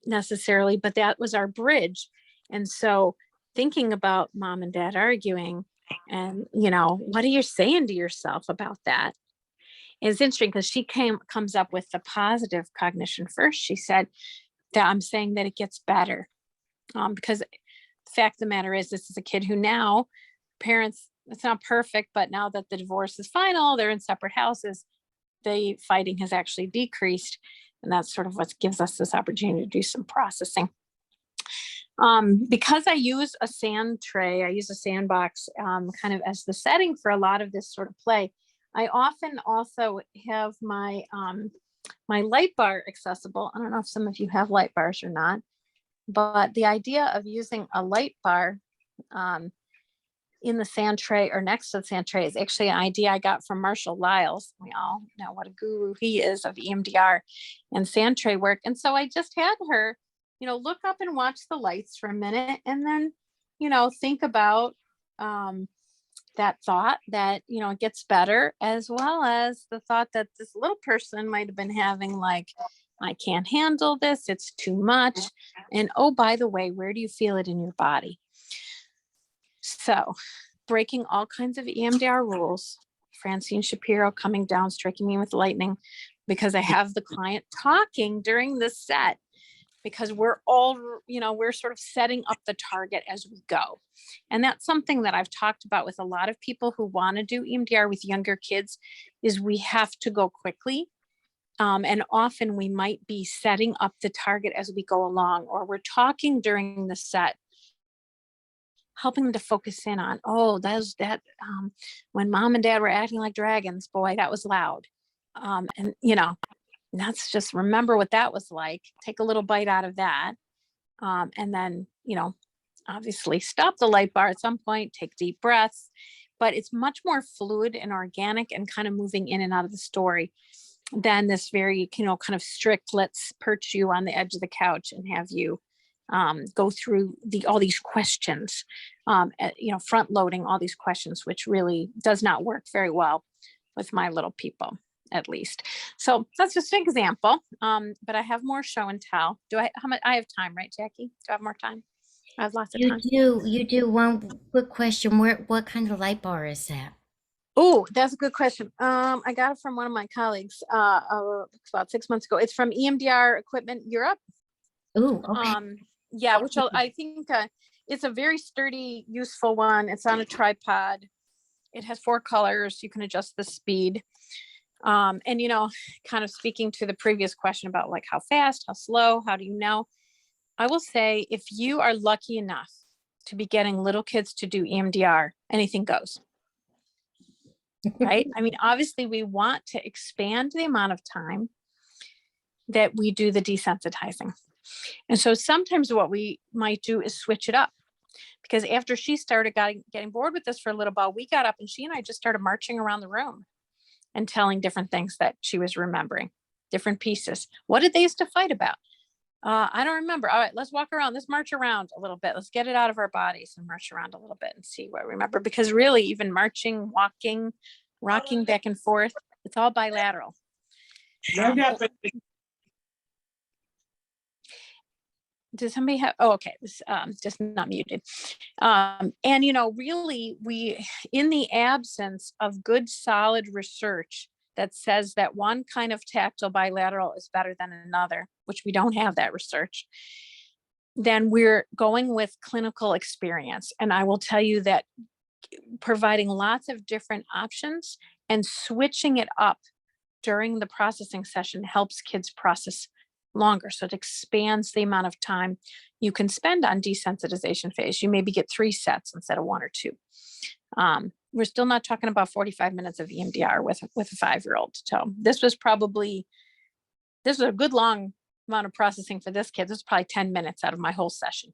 necessarily, but that was our bridge. And so thinking about mom and dad arguing and, what are you saying to yourself about that? It's interesting because she comes up with the positive cognition first. She said that I'm saying that it gets better. Because the fact of the matter is, this is a kid who now parents, it's not perfect, but now that the divorce is final, they're in separate houses, the fighting has actually decreased. And that's sort of what gives us this opportunity to do some processing. Because I use a sand tray, I use a sandbox kind of as the setting for a lot of this sort of play. I often also have my my light bar accessible. I don't know if some of you have light bars or not. But the idea of using a light bar in the sand tray or next to the sand tray is actually an idea I got from Marshall Lyles. We all know what a guru he is of EMDR and sand tray work. And so I just had her, look up and watch the lights for a minute and then, think about that thought that, it gets better, as well as the thought that this little person might have been having, like, I can't handle this. It's too much. And oh, by the way, where do you feel it in your body? So breaking all kinds of EMDR rules, Francine Shapiro coming down, striking me with lightning because I have the client talking during the set because we're all, we're sort of setting up the target as we go. And that's something that I've talked about with a lot of people who want to do EMDR with younger kids is we have to go quickly. And often we might be setting up the target as we go along, or we're talking during the set, helping them to focus in on, when mom and dad were acting like dragons, boy, that was loud. And that's just remember what that was like, take a little bite out of that. And then, obviously stop the light bar at some point, take deep breaths, but it's much more fluid and organic and kind of moving in and out of the story than this very, kind of strict, let's perch you on the edge of the couch and have you go through all these questions, front loading all these questions, which really does not work very well with my little people, at least. So that's just an example. But I have more show and tell. How much? I have time, right, Jackie? Do I have more time? I have lots of time. You do. One quick question. What kind of light bar is that? Oh, that's a good question. I got it from one of my colleagues about 6 months ago. It's from EMDR Equipment Europe. Oh, okay. Yeah, which I think it's a very sturdy, useful one. It's on a tripod. It has 4 colors. You can adjust the speed. And kind of speaking to the previous question about like how fast, how slow, how do you know? I will say if you are lucky enough to be getting little kids to do EMDR, anything goes. Right? I mean, obviously we want to expand the amount of time that we do the desensitizing. And so sometimes what we might do is switch it up, because after she started getting bored with this for a little while, we got up and she and I just started marching around the room and telling different things that she was remembering, different pieces. What did they used to fight about? I don't remember. All right, let's walk around. Let's march around a little bit. Let's get it out of our bodies and march around a little bit and see what we remember. Because really, even marching, walking, rocking back and forth, it's all bilateral. Does somebody have, oh, okay, this just not muted. And really we, in the absence of good solid research that says that one kind of tactile bilateral is better than another, which we don't have that research, then we're going with clinical experience. And I will tell you that providing lots of different options and switching it up during the processing session helps kids process longer. So it expands the amount of time you can spend on desensitization phase. You maybe get 3 sets instead of 1 or 2. We're still not talking about 45 minutes of EMDR with a 5-year-old. So this was a good long amount of processing for this kid. This was probably 10 minutes out of my whole session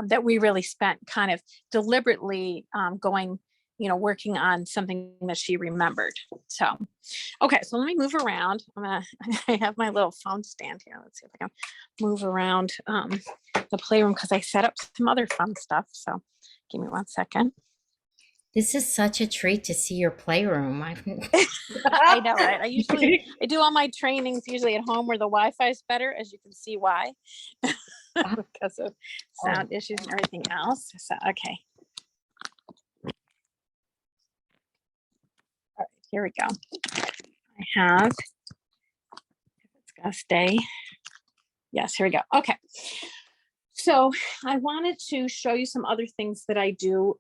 that we really spent kind of deliberately going, working on something that she remembered. So, okay, so let me move around. I have my little phone stand here. Let's see if I can move around the playroom because I set up some other fun stuff. So give me 1 second. This is such a treat to see your playroom. I know, right? I do all my trainings usually at home where the Wi-Fi is better, as you can see why, because of sound issues and everything else. So, okay. All right, here we go. I have, it's gonna stay. Yes, here we go. Okay. So I wanted to show you some other things that I do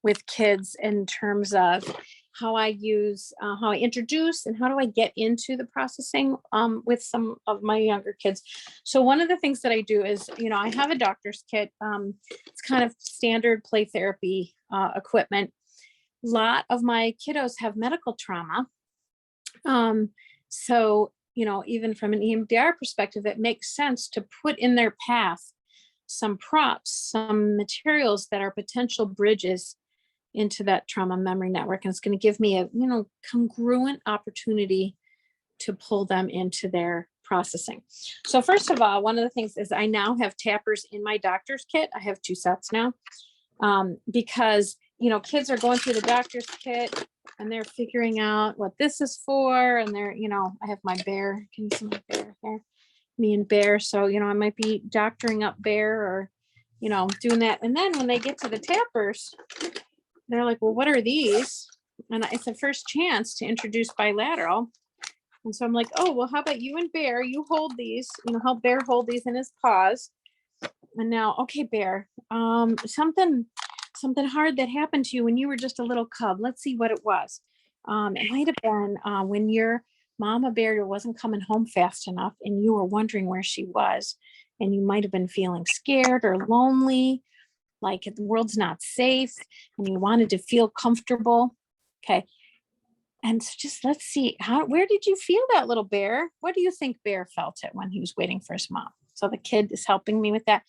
with kids in terms of how I use, how I introduce and how do I get into the processing with some of my younger kids. So one of the things that I do is, I have a doctor's kit. It's kind of standard play therapy equipment. A lot of my kiddos have medical trauma. So, even from an EMDR perspective, it makes sense to put in their path some props, some materials that are potential bridges into that trauma memory network. And it's going to give me a, congruent opportunity to pull them into their processing. So first of all, one of the things is I now have tappers in my doctor's kit. I have 2 sets now because, kids are going through the doctor's kit and they're figuring out what this is for. And they're, I have my bear. Can you see my bear here? Me and Bear. So, I might be doctoring up Bear or, doing that. And then when they get to the tappers, they're like, well, what are these? And it's a first chance to introduce bilateral. And so I'm like, oh, well, how about you and Bear, you hold these, help Bear hold these in his paws. And now, okay, Bear, something hard that happened to you when you were just a little cub. Let's see what it was. It might have been when your mama bear wasn't coming home fast enough and you were wondering where she was. And you might have been feeling scared or lonely, like the world's not safe, and you wanted to feel comfortable. Okay. And so just let's see, where did you feel that, little Bear? What do you think Bear felt it when he was waiting for his mom? So the kid is helping me with that.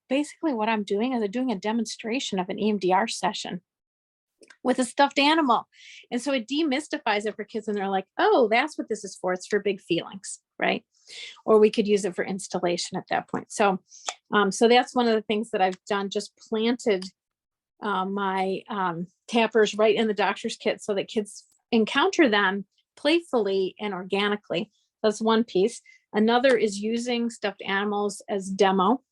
Basically what I'm doing is I'm doing a demonstration of an EMDR session with a stuffed animal. And so it demystifies it for kids and they're like, oh, that's what this is for. It's for big feelings, right? Or we could use it for installation at that point. So, so that's one of the things that I've done, just planted my tappers right in the doctor's kit so that kids encounter them playfully and organically. That's one piece. Another is using stuffed animals as demo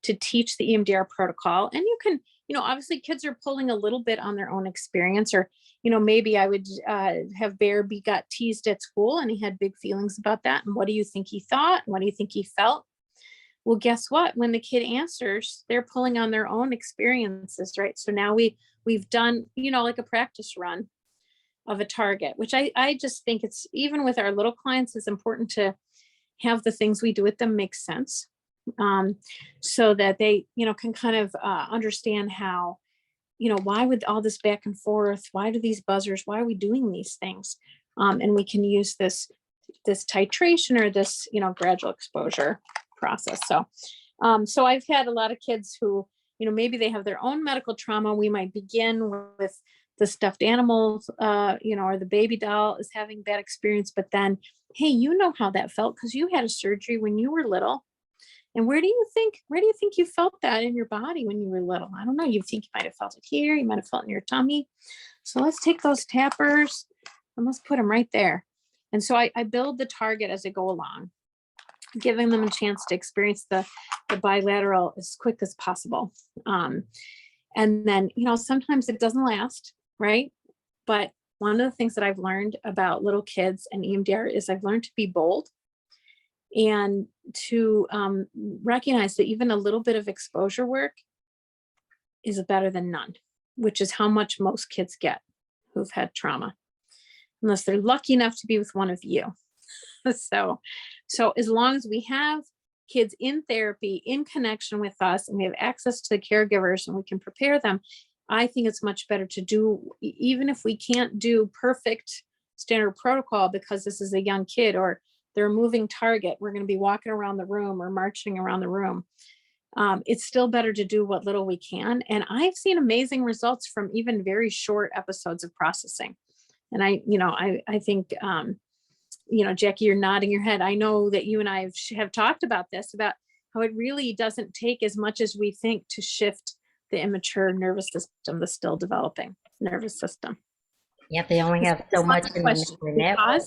to teach the EMDR protocol. And you can, obviously kids are pulling a little bit on their own experience, or, maybe I would have Bear got teased at school and he had big feelings about that. And what do you think he thought? What do you think he felt? Well, guess what? When the kid answers, they're pulling on their own experiences, right? So now we've done, like a practice run of a target, which I just think it's, even with our little clients, it's important to have the things we do with them make sense. So that they, can kind of understand how, why would all this back and forth? Why do these buzzers? Why are we doing these things? And we can use this titration or this, gradual exposure process. So, so I've had a lot of kids who, maybe they have their own medical trauma. We might begin with the stuffed animals, or the baby doll is having bad experience, but then, hey, how that felt because you had a surgery when you were little. And where do you think you felt that in your body when you were little? I don't know. You think you might have felt it here. You might have felt it in your tummy. So let's take those tappers and let's put them right there. And so I build the target as I go along, giving them a chance to experience the bilateral as quick as possible. And then, sometimes it doesn't last, right? But one of the things that I've learned about little kids and EMDR is I've learned to be bold and to recognize that even a little bit of exposure work is better than none. which is how much most kids get who've had trauma, unless they're lucky enough to be with one of you. So as long as we have kids in therapy, in connection with us, and we have access to the caregivers and we can prepare them, I think it's much better to do, even if we can't do perfect standard protocol because this is a young kid or they're a moving target, we're going to be walking around the room or marching around the room. It's still better to do what little we can. And I've seen amazing results from even very short episodes of processing. And I think, Jackie, you're nodding your head. I know that you and I have talked about this, about how it really doesn't take as much as we think to shift the immature nervous system, the still developing nervous system. Yeah, they only have so much in the network.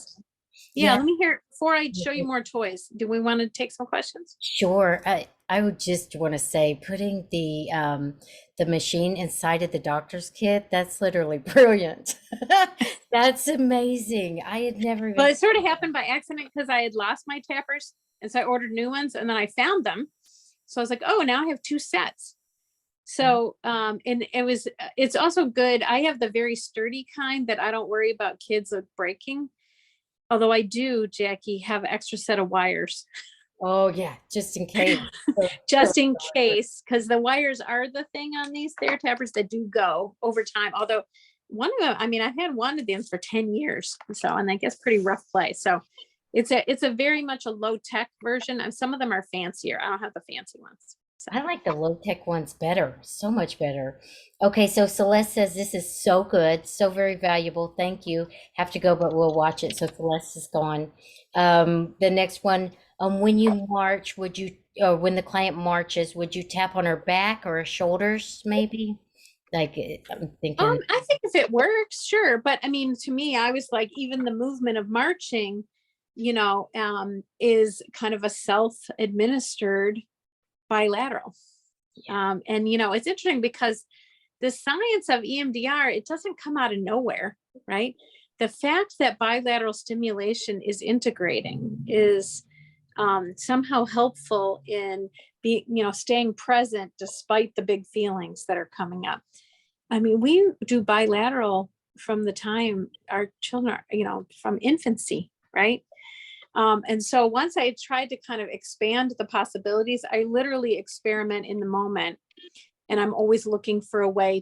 Yeah, let me hear, before I show you more toys, do we want to take some questions? Sure. I would just want to say, putting the machine inside of the doctor's kit, that's literally brilliant. That's amazing. I had never even. Well, it sort of happened by accident because I had lost my tappers. And so I ordered new ones and then I found them. So I was like, oh, now I have 2 sets. So, and it's also good. I have the very sturdy kind that I don't worry about kids breaking. Although I do, Jackie, have extra set of wires. Oh yeah, just in case. Just in case, because the wires are the thing on these TheraTappers that do go over time. Although one of them, I mean, I've had one of them for 10 years. So, and I guess pretty rough play. So it's a very much a low tech version. And some of them are fancier. I don't have the fancy ones. So. I like the low tech ones better, so much better. Okay, so Celeste says this is so good, so very valuable. Thank you. Have to go, but we'll watch it. So Celeste is gone. The next one, when you march, would you, or when the client marches, would you tap on her back or her shoulders, maybe? Like, I'm thinking. I think if it works, sure. But I mean, to me, I was like, even the movement of marching, is kind of a self-administered bilateral. And it's interesting because the science of EMDR, it doesn't come out of nowhere, right? The fact that bilateral stimulation is integrating is somehow helpful in being, staying present despite the big feelings that are coming up. I mean, we do bilateral from the time our children are, from infancy, right? And so once I tried to kind of expand the possibilities, I literally experiment in the moment. And I'm always looking for a way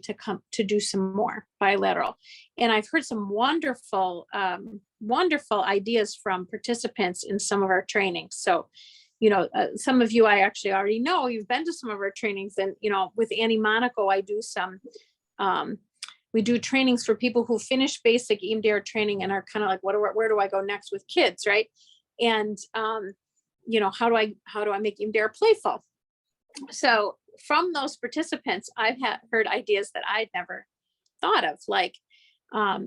to do some more bilateral. And I've heard some wonderful, wonderful ideas from participants in some of our trainings. So, some of you I actually already know, you've been to some of our trainings, and, with Annie Monaco, I do some, we do trainings for people who finish basic EMDR training and are kind of like, where do I go next with kids, right? And, how do I make EMDR playful? So from those participants, I've heard ideas that I'd never thought of. Like,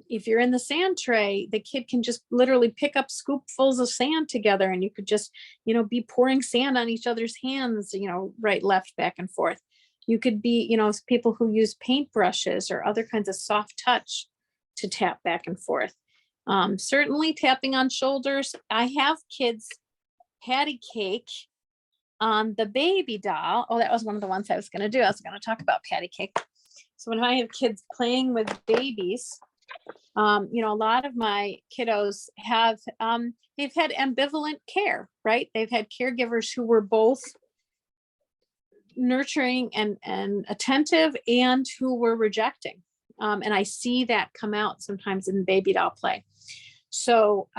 if you're in the sand tray, the kid can just literally pick up scoopfuls of sand together, and you could just, be pouring sand on each other's hands, right, left, back and forth. You could be, people who use paintbrushes or other kinds of soft touch to tap back and forth. Certainly tapping on shoulders. I have kids patty cake on the baby doll. Oh, that was one of the ones I was going to do. I was going to talk about patty cake. So when I have kids playing with babies, a lot of my kiddos have, they've had ambivalent care, right? They've had caregivers who were both nurturing and attentive and who were rejecting. And I see that come out sometimes in baby doll play. So,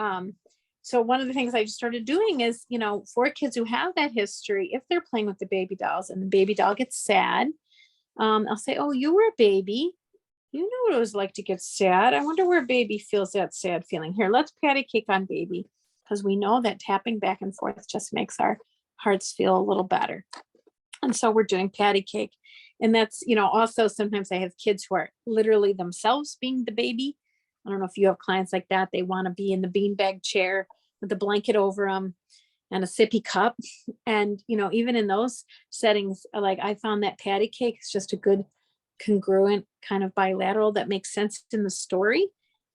so one of the things I just started doing is, for kids who have that history, if they're playing with the baby dolls and the baby doll gets sad, I'll say, oh, you were a baby. You know what it was like to get sad. I wonder where baby feels that sad feeling. Here, let's patty cake on baby, because we know that tapping back and forth just makes our hearts feel a little better. And so we're doing patty cake. And that's, also sometimes I have kids who are literally themselves being the baby. I don't know if you have clients like that. They want to be in the beanbag chair with a blanket over them and a sippy cup. And, even in those settings, like I found that patty cake is just a good congruent kind of bilateral that makes sense in the story.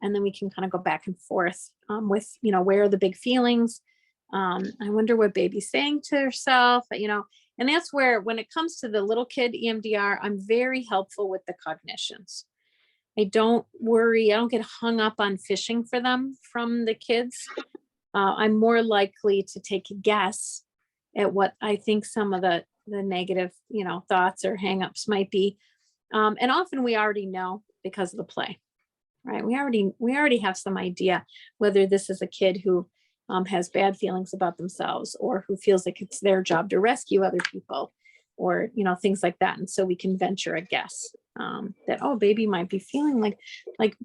And then we can kind of go back and forth with, where are the big feelings? I wonder what baby's saying to herself, And that's where, when it comes to the little kid EMDR, I'm very helpful with the cognitions. I don't worry, I don't get hung up on fishing for them from the kids. I'm more likely to take a guess at what I think some of the negative, thoughts or hangups might be. And often we already know because of the play, right? We already have some idea whether this is a kid who has bad feelings about themselves, or who feels like it's their job to rescue other people, or, things like that. And so we can venture a guess that, oh, baby might be feeling like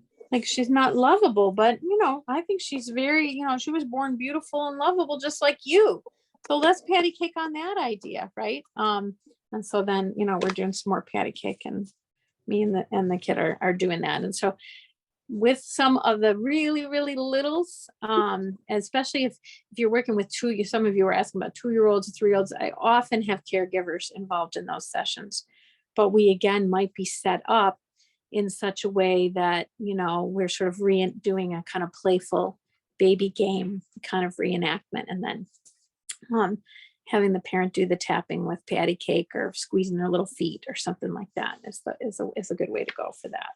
she's not lovable, but, I think she's very, she was born beautiful and lovable, just like you. So let's patty cake on that idea, right? And so then, we're doing some more patty cake, and me and the kid are doing that. And so with some of the really, really littles, especially if you're working with some of you were asking about 2-year-olds, 3-year-olds, I often have caregivers involved in those sessions. But we, again, might be set up in such a way that, we're sort of doing a kind of playful baby game kind of reenactment, and then having the parent do the tapping with patty cake or squeezing their little feet or something like that is a good way to go for that.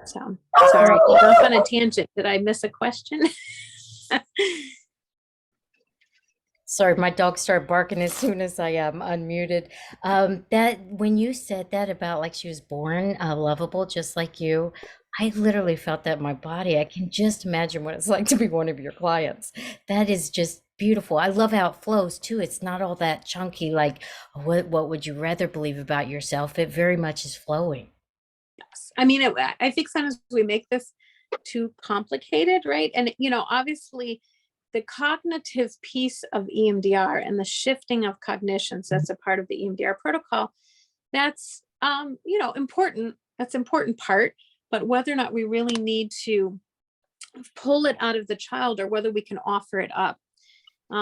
So sorry, off on a tangent. Did I miss a question? Sorry, my dog started barking as soon as I unmuted. That when you said that about like she was born lovable, just like you, I literally felt that in my body. I can just imagine what it's like to be one of your clients. That is just beautiful. I love how it flows too. It's not all that chunky, like what would you rather believe about yourself? It very much is flowing. Yes. I mean, I think sometimes we make this too complicated, right? And, obviously the cognitive piece of EMDR and the shifting of cognitions, that's a part of the EMDR protocol. That's, important. That's an important part, but whether or not we really need to pull it out of the child, or whether we can offer it up,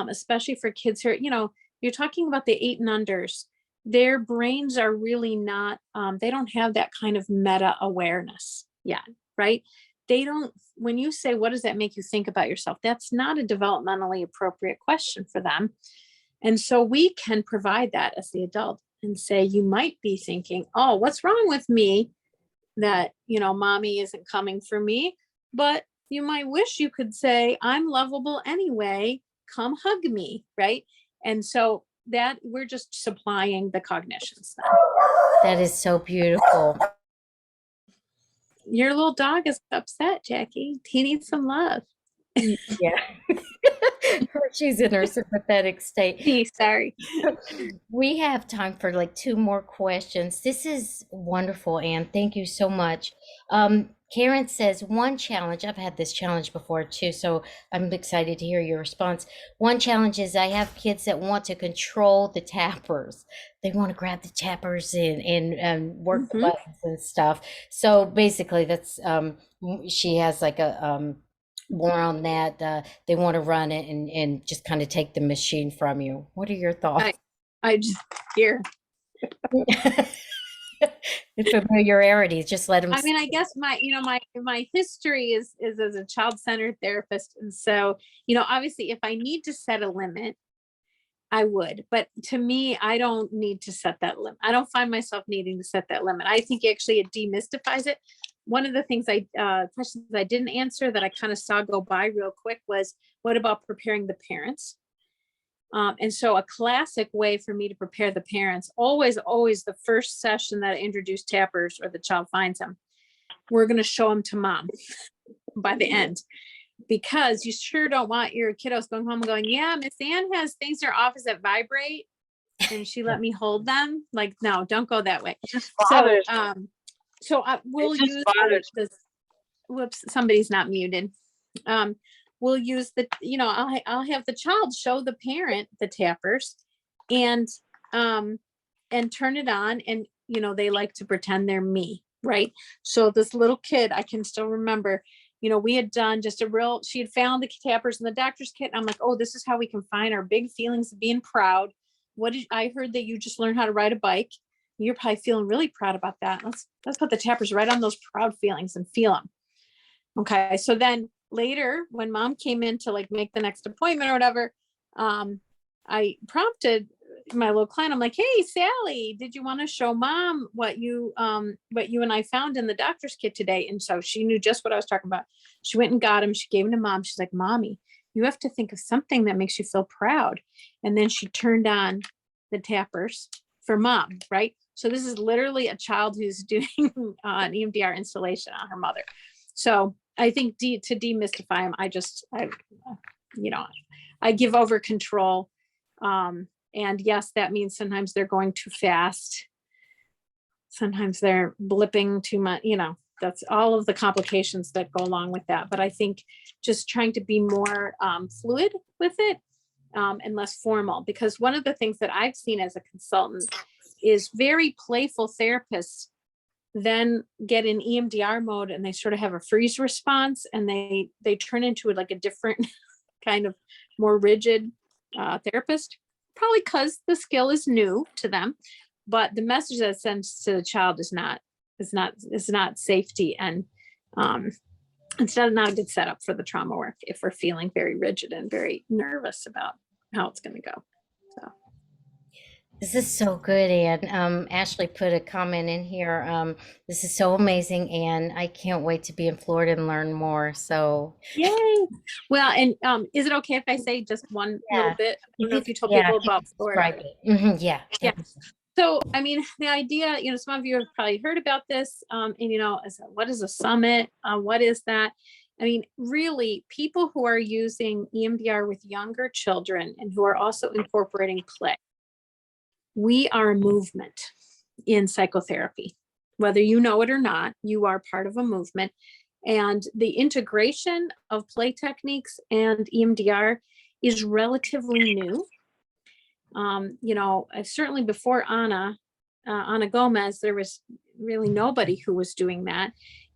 especially for kids who are, you're talking about the 8 and unders. Their brains are really not, they don't have that kind of meta awareness yet, right? They don't, when you say, what does that make you think about yourself? That's not a developmentally appropriate question for them. And so we can provide that as the adult and say, you might be thinking, oh, what's wrong with me that, mommy isn't coming for me? But you might wish you could say, I'm lovable anyway, come hug me, right? And so that we're just supplying the cognitions then. That is so beautiful. Your little dog is upset, Jackie. He needs some love. Yeah. She's in her sympathetic state. Sorry. We have time for like 2 more questions. This is wonderful, Anne. Thank you so much. Karen says, one challenge, I've had this challenge before too, so I'm excited to hear your response. One challenge is I have kids that want to control the tappers. They want to grab the tappers and work the buttons and stuff. So basically that's, she has like a, more on that. They want to run it and just kind of take the machine from you. What are your thoughts? I just here. It's familiarity. Just let them. I mean, I guess my history is as a child-centered therapist. And so, obviously if I need to set a limit, I would, but to me, I don't need to set that limit. I don't find myself needing to set that limit. I think actually it demystifies it. One of the things questions I didn't answer that I kind of saw go by real quick was, what about preparing the parents? And so a classic way for me to prepare the parents, always the first session that I introduce tappers or the child finds them, we're going to show them to mom by the end, because you sure don't want your kiddos going home and going, yeah, Miss Ann has things in her office that vibrate and she let me hold them. Like, no, don't go that way. We'll use this. Whoops, somebody's not muted. We'll use I'll have the child show the parent the tappers and turn it on, and they like to pretend they're me, right? So this little kid, I can still remember, we had done she had found the tappers in the doctor's kit. And I'm like, oh, this is how we can find our big feelings of being proud. I heard that you just learned how to ride a bike. You're probably feeling really proud about that. Let's put the tappers right on those proud feelings and feel them. Okay. So then later when mom came in to like make the next appointment or whatever, I prompted my little client, I'm like, hey, Sally, did you want to show mom what you and I found in the doctor's kit today? And so she knew just what I was talking about. She went and got him. She gave him to mom. She's like, Mommy, you have to think of something that makes you feel proud. And then she turned on the tappers for mom, right? So this is literally a child who's doing an EMDR installation on her mother. So I think to demystify him, I give over control. And yes, that means sometimes they're going too fast. Sometimes they're blipping too much, that's all of the complications that go along with that. But I think just trying to be more fluid with it and less formal, because one of the things that I've seen as a consultant is very playful therapists then get in EMDR mode and they sort of have a freeze response and they turn into like a different kind of more rigid therapist, probably because the skill is new to them, but the message that it sends to the child is not safety, and it's not a good setup for the trauma work if we're feeling very rigid and very nervous about how it's going to go. So This is so good, Anne. Ashley put a comment in here. This is so amazing, Anne. I can't wait to be in Florida and learn more. So yay. Well, and is it okay if I say just one little bit? I don't know if you told people about Florida. Yeah. Yeah. So, I mean, the idea, some of you have probably heard about this, and what is a summit? What is that? I mean, really, people who are using EMDR with younger children and who are also incorporating play. We are a movement in psychotherapy. Whether you know it or not, you are part of a movement. And the integration of play techniques and EMDR is relatively new. Certainly before Ana Gomez, there was really nobody who was doing that.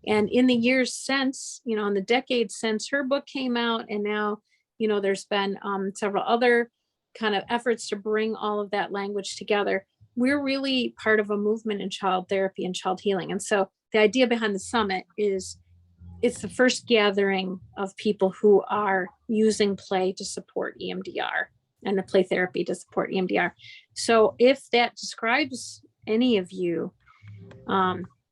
And in the years since, in the decades since her book came out, and now, there's been several other kind of efforts to bring all of that language together. We're really part of a movement in child therapy and child healing. And so the idea behind the summit is it's the first gathering of people who are using play to support EMDR and the play therapy to support EMDR. So if that describes any of you,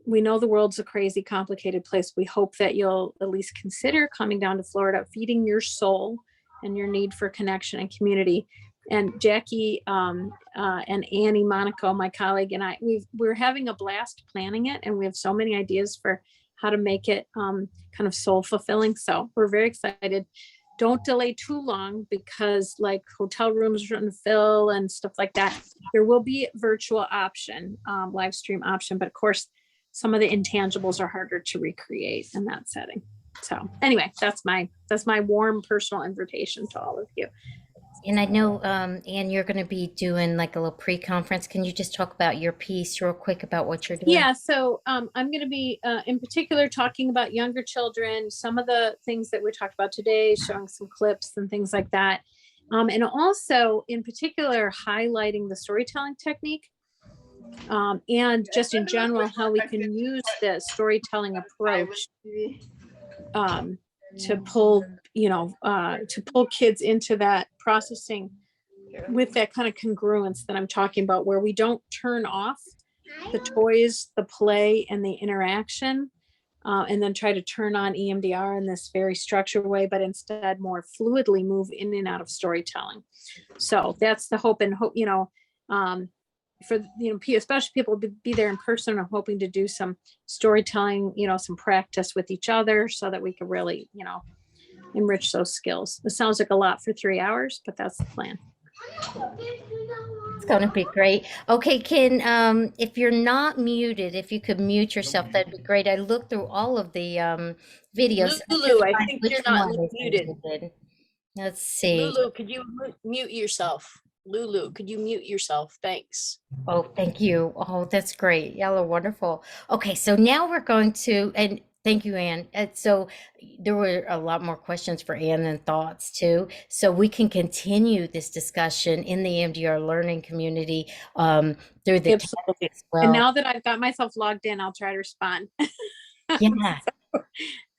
we know the world's a crazy, complicated place. We hope that you'll at least consider coming down to Florida, feeding your soul and your need for connection and community. And Jackie and Annie Monaco, my colleague, and I, we're having a blast planning it, and we have so many ideas for how to make it kind of soul fulfilling. So we're very excited. Don't delay too long, because like hotel rooms are starting to fill and stuff like that. There will be virtual option, live stream option, but of course, some of the intangibles are harder to recreate in that setting. So anyway, that's my warm personal invitation to all of you. And I know, Anne, you're going to be doing like a little pre-conference. Can you just talk about your piece real quick about what you're doing? Yeah, so I'm going to be in particular talking about younger children, some of the things that we talked about today, showing some clips and things like that. And also in particular, highlighting the storytelling technique and just in general, how we can use the storytelling approach to pull kids into that processing with that kind of congruence that I'm talking about, where we don't turn off the toys, the play, and the interaction, and then try to turn on EMDR in this very structured way, but instead more fluidly move in and out of storytelling. So that's the hope, and hope, for, especially people to be there in person. I'm hoping to do some storytelling, some practice with each other so that we can really, enrich those skills. It sounds like a lot for 3 hours, but that's the plan. It's going to be great. Okay, if you're not muted, if you could mute yourself, that'd be great. I looked through all of the videos. Lulu, I think you're not muted. Let's see. Lulu, could you mute yourself? Lulu, could you mute yourself? Thanks. Oh, thank you. Oh, that's great. Y'all are wonderful. Okay, so now we're going to, and thank you, Anne. So there were a lot more questions for Anne and thoughts too. So we can continue this discussion in the EMDR learning community through the chat as well. And now that I've got myself logged in, I'll try to respond. Yeah.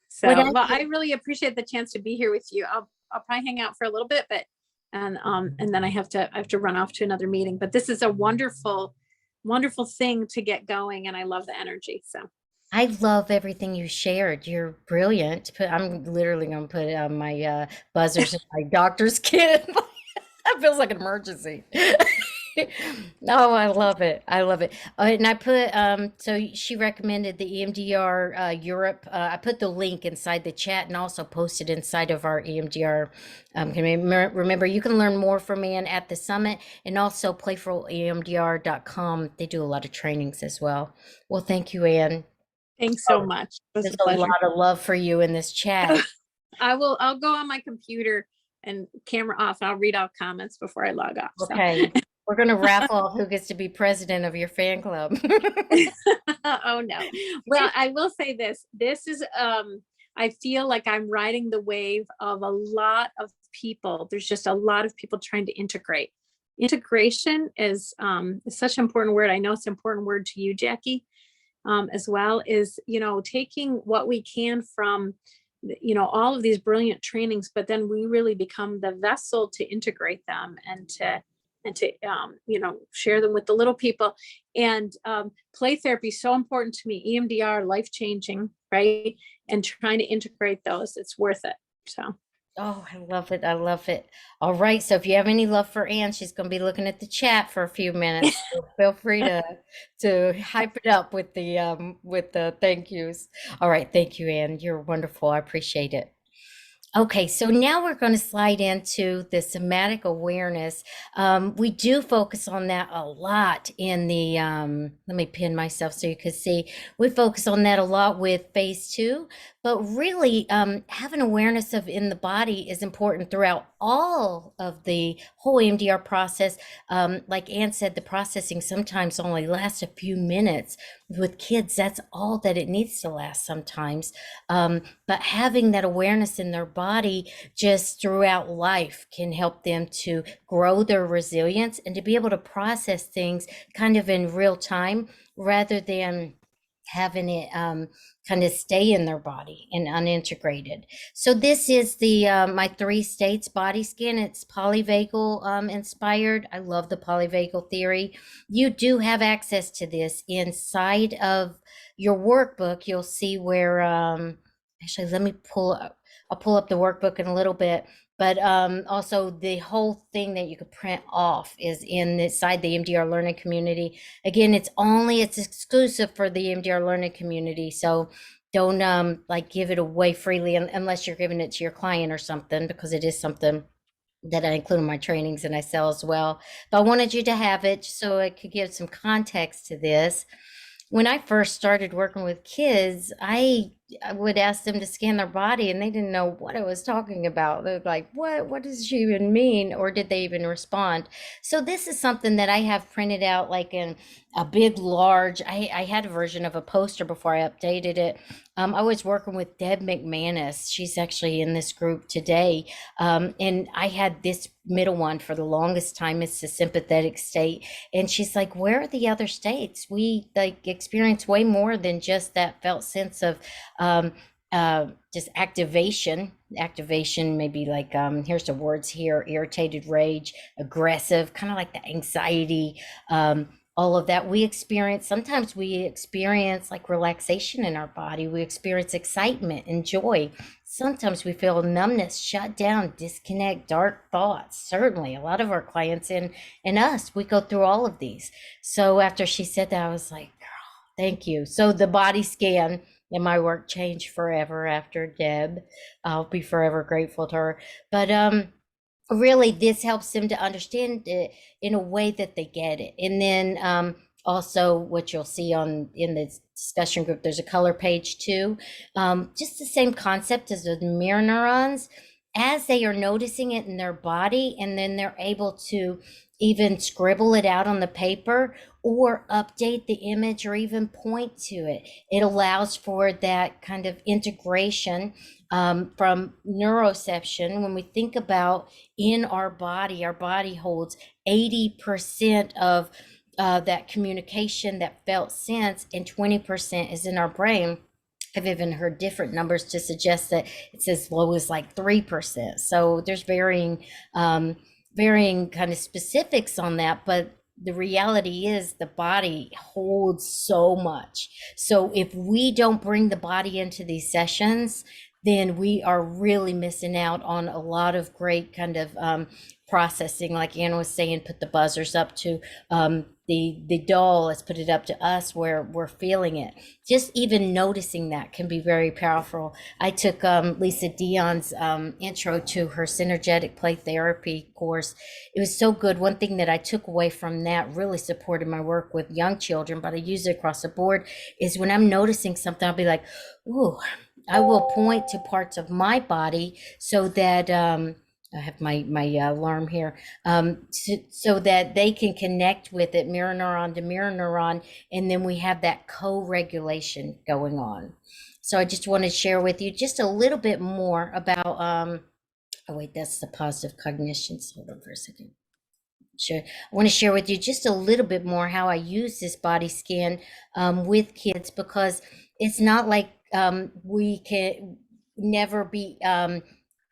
So well, I really appreciate the chance to be here with you. I'll probably hang out for a little bit, but And then I have to run off to another meeting. But this is a wonderful, wonderful thing to get going, and I love the energy. So I love everything you shared. You're brilliant. I'm literally going to put my buzzers in my doctor's kit. That feels like an emergency. No, I love it. I love it. And I put, so she recommended the EMDR Europe. I put the link inside the chat and also posted inside of our EMDR. Remember, you can learn more from Ann at the summit and also playfulemdr.com. They do a lot of trainings as well. Well, thank you, Ann. thanks so much. It was There's a a pleasure. lot of love for you in this chat. I'll go on my computer and camera off. I'll read all comments before I log off. So. Okay. We're going to raffle off who gets to be president of your fan club. Oh no. Well, I will say this. This is I feel like I'm riding the wave of a lot of people. There's just a lot of people trying to integrate. Integration is such an important word. I know it's an important word to you, Jackie, as well, is, taking what we can from all of these brilliant trainings, but then we really become the vessel to integrate them and to share them with the little people. And play therapy is so important to me. EMDR, life-changing, right? And trying to integrate those, it's worth it. So. Oh, I love it. I love it. All right. So if you have any love for Ann, she's going to be looking at the chat for a few minutes. So feel free to hype it up with the thank yous. All right. Thank you, Ann. You're wonderful. I appreciate it. Okay, so now we're going to slide into the somatic awareness. We do focus on that a lot in the, let me pin myself so you can see, we focus on that a lot with phase 2, but really having awareness of in the body is important throughout all of the whole EMDR process. Like Ann said, the processing sometimes only lasts a few minutes. With kids, that's all that it needs to last sometimes. But having that awareness in their body just throughout life can help them to grow their resilience and to be able to process things kind of in real time rather than having it kind of stay in their body and unintegrated. So this is the my 3 states body scan. It's polyvagal inspired. I love the polyvagal theory. You do have access to this inside of your workbook. You'll see where actually let me I'll pull up the workbook in a little bit. But also the whole thing that you could print off is inside the EMDR learning community. Again, it's exclusive for the EMDR learning community. So don't give it away freely unless you're giving it to your client or something, because it is something that I include in my trainings and I sell as well. But I wanted you to have it so it could give some context to this. When I first started working with kids, I would ask them to scan their body and they didn't know what I was talking about. They're like, what does she even mean? Or did they even respond? So this is something that I have printed out like in a big, large, I had a version of a poster before I updated it. I was working with Deb McManus. She's actually in this group today. And I had this middle one for the longest time. It's the sympathetic state. And she's like, where are the other states? We experience way more than just that felt sense of just activation, maybe like here's the words here: irritated, rage, aggressive, kind of like the anxiety, all of that we experience. Sometimes we experience like relaxation in our body, we experience excitement and joy. Sometimes we feel numbness, shut down, disconnect, dark thoughts. Certainly a lot of our clients and us, we go through all of these. So after she said that, I was like, girl, thank you. So the body scan and my work changed forever after Deb. I'll be forever grateful to her. But really, this helps them to understand it in a way that they get it. And then also what you'll see in the discussion group, there's a color page too. Just the same concept as the mirror neurons. As they are noticing it in their body, and then they're able to even scribble it out on the paper or update the image or even point to it. It allows for that kind of integration from neuroception. When we think about in our body holds 80% of that communication, that felt sense, and 20% is in our brain. I've even heard different numbers to suggest that it's as low as like 3%. So there's varying varying kind of specifics on that, but the reality is the body holds so much. So if we don't bring the body into these sessions, then we are really missing out on a lot of great kind of processing. Like Anna was saying, put the buzzers up to the doll, let's put it up to us where we're feeling it. Just even noticing that can be very powerful. I took Lisa Dion's intro to her synergetic play therapy course. It was so good. One thing that I took away from that really supported my work with young children, but I use it across the board, is when I'm noticing something, I'll be like, ooh, I will point to parts of my body so that I have my alarm here, so that they can connect with it, mirror neuron to mirror neuron, and then we have that co-regulation going on. So I just want to share with you just a little bit more about, oh wait, that's the positive cognitions. Hold on for a second. Sure. I want to share with you just a little bit more how I use this body scan with kids, because it's not like we can never be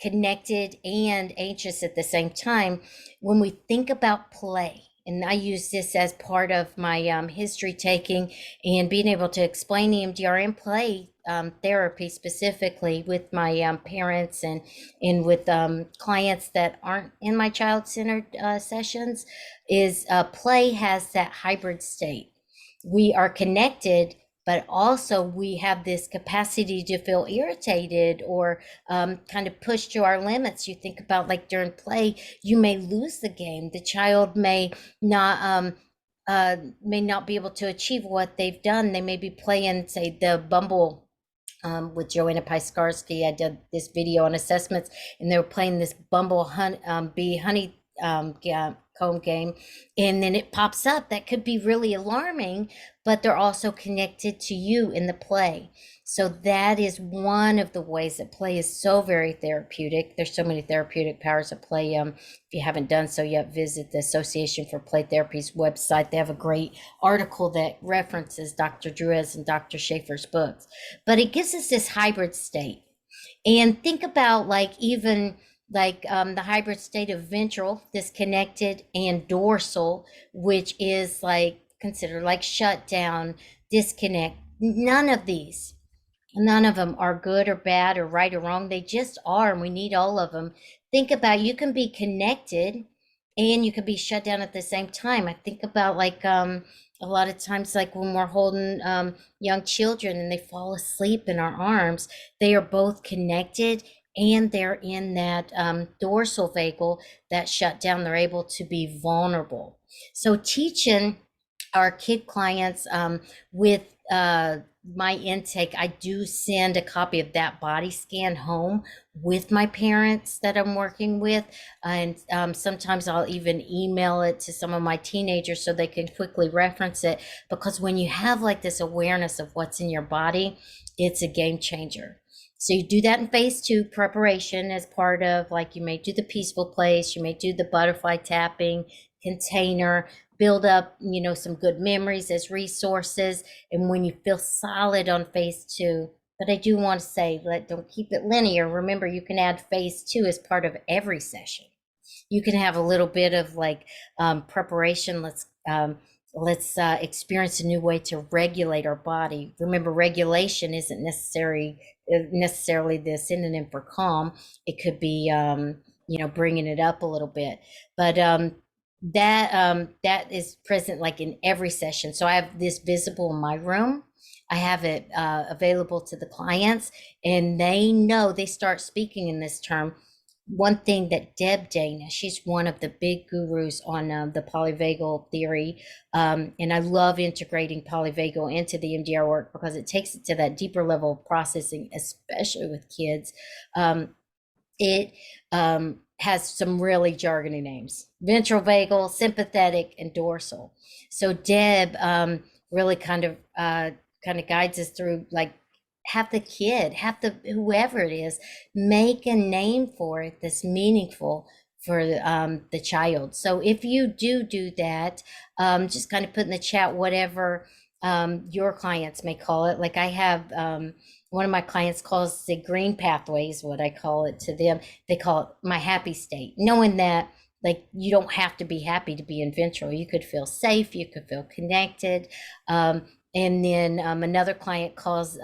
connected and anxious at the same time. When we think about play, and I use this as part of my history taking and being able to explain EMDR and play therapy specifically with my parents and with clients that aren't in my child-centered sessions, is play has that hybrid state. We are connected, but also we have this capacity to feel irritated or kind of pushed to our limits. You think about, like, during play, you may lose the game. The child may not be able to achieve what they've done. They may be playing, say, the Bumble with Joanna Pieskarsky. I did this video on assessments, and they were playing this Bumble bee honey comb game, and then it pops up. That could be really alarming, but they're also connected to you in the play. So that is one of the ways that play is so very therapeutic. There's so many therapeutic powers of play. If you haven't done so yet, visit the Association for Play Therapy's website. They have a great article that references Dr. Druez and Dr. Schaefer's books. But it gives us this hybrid state. And think about, like, even like the hybrid state of ventral, disconnected, and dorsal, which is like considered like shutdown, disconnect. None of them are good or bad or right or wrong. They just are, and we need all of them. Think about, you can be connected and you can be shut down at the same time. I think about, like, a lot of times, like when we're holding young children and they fall asleep in our arms, they are both connected and they're in that dorsal vagal that shut down. They're able to be vulnerable. So teaching our kid clients with my intake, I do send a copy of that body scan home with my parents that I'm working with. And sometimes I'll even email it to some of my teenagers so they can quickly reference it. Because when you have like this awareness of what's in your body, it's a game changer. So you do that in phase 2 preparation as part of, like, you may do the peaceful place, you may do the butterfly tapping, container, build up, some good memories as resources. And when you feel solid on phase 2, but I do want to say, don't keep it linear. Remember, you can add phase 2 as part of every session. You can have a little bit of like preparation. Let's experience a new way to regulate our body. Remember, regulation isn't necessarily the synonym for calm. It could be, bringing it up a little bit. But that is present like in every session. So I have this visible in my room. I have it available to the clients, and they start speaking in this term. One thing that Deb Dana, she's one of the big gurus on the polyvagal theory. And I love integrating polyvagal into the EMDR work because it takes it to that deeper level of processing, especially with kids. It has some really jargony names: ventral vagal, sympathetic, and dorsal. So Deb really kind of guides us through, like, have whoever it is make a name for it that's meaningful for the child. So if you do that, just kind of put in the chat whatever your clients may call it. Like, I have one of my clients calls the green pathways, what I call it to them. They call it my happy state, knowing that, like you don't have to be happy to be in ventral. You could feel safe, you could feel connected. And then another client calls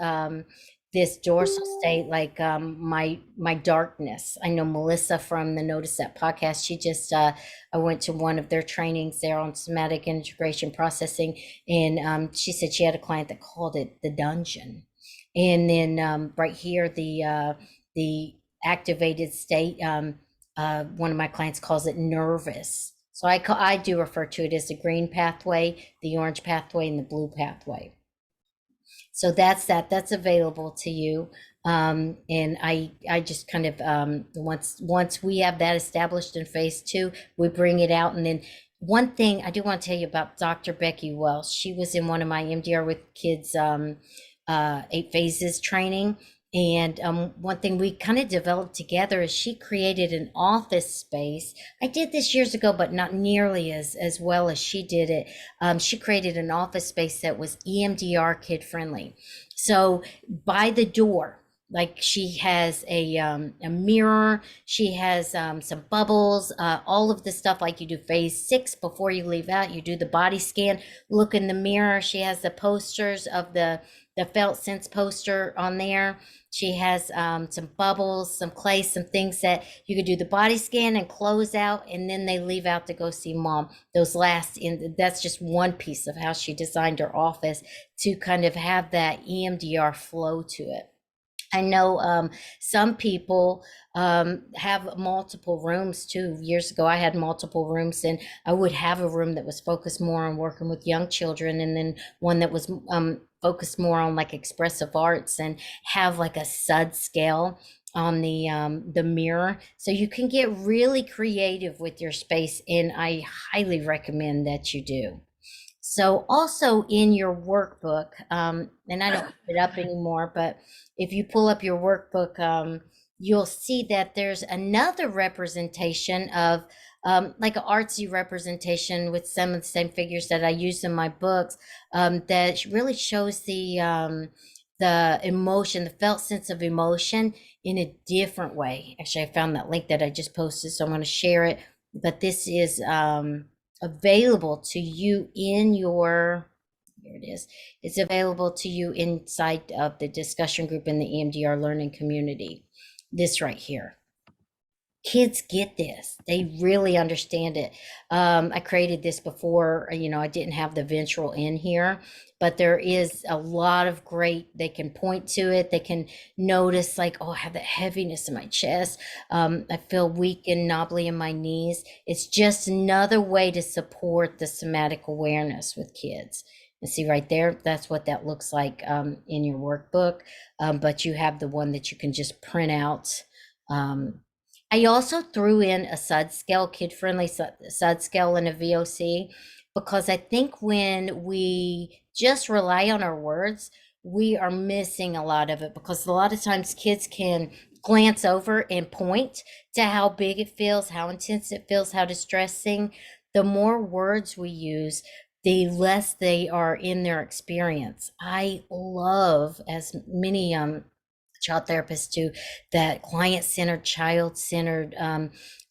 this dorsal state like my darkness. I know Melissa from the Notice That podcast. She just I went to one of their trainings there on somatic integration processing, and she said she had a client that called it the dungeon. And then right here, the activated state. One of my clients calls it nervous. So I do refer to it as the green pathway, the orange pathway, and the blue pathway. So that's available to you. And I just kind of once we have that established in phase 2, we bring it out. And then one thing I do want to tell you about Dr. Becky Wells. She was in one of my EMDR with Kids 8 phases training. And one thing we kind of developed together is she created an office space. I did this years ago, but not nearly as well as she did it. She created an office space that was EMDR kid friendly. So by the door, like she has a mirror, she has some bubbles, all of the stuff like you do phase 6 before you leave out. You do the body scan, look in the mirror. She has the posters of the felt sense poster on there. She has some bubbles, some clay, some things that you could do the body scan and close out, and then they leave out to go see mom. That's just one piece of how she designed her office to kind of have that EMDR flow to it. I know some people have multiple rooms too. Years ago, I had multiple rooms, and I would have a room that was focused more on working with young children, and then one that was focused more on like expressive arts, and have like a SUD scale on the mirror. So you can get really creative with your space, and I highly recommend that you do. So also in your workbook, and I don't put it up anymore, but if you pull up your workbook, you'll see that there's another representation of like an artsy representation with some of the same figures that I use in my books, that really shows the emotion, the felt sense of emotion in a different way. Actually, I found that link that I just posted, so I'm going to share it. But this is available to you in your, here it is. It's available to you inside of the discussion group in the EMDR learning community. This right here. Kids get this. They really understand it. I created this before, I didn't have the ventral in here, but there is a lot of great, they can point to it. They can notice like, oh, I have that heaviness in my chest. I feel weak and knobbly in my knees. It's just another way to support the somatic awareness with kids. And see right there, that's what that looks like in your workbook. But you have the one that you can just print out. I also threw in a SUD scale, kid-friendly SUD scale and a VOC, because I think when we just rely on our words, we are missing a lot of it, because a lot of times kids can glance over and point to how big it feels, how intense it feels, how distressing. The more words we use, the less they are in their experience. I love, as many child therapists do, that client-centered, child-centered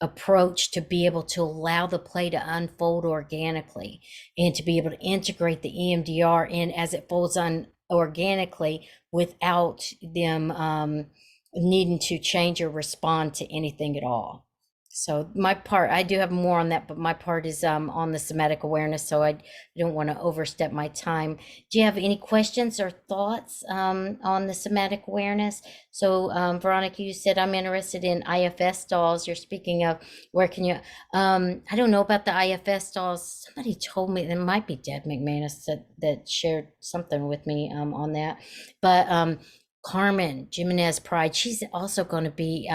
approach to be able to allow the play to unfold organically, and to be able to integrate the EMDR in as it folds on organically without them needing to change or respond to anything at all. So my part, I do have more on that, but my part is on the somatic awareness, so I don't want to overstep my time. Do you have any questions or thoughts on the somatic awareness? So Veronica, you said I'm interested in IFS dolls. You're speaking of, where can you, I don't know about the IFS dolls. Somebody told me, it might be Deb McManus that shared something with me on that. But Carmen Jimenez Pride, she's also going to be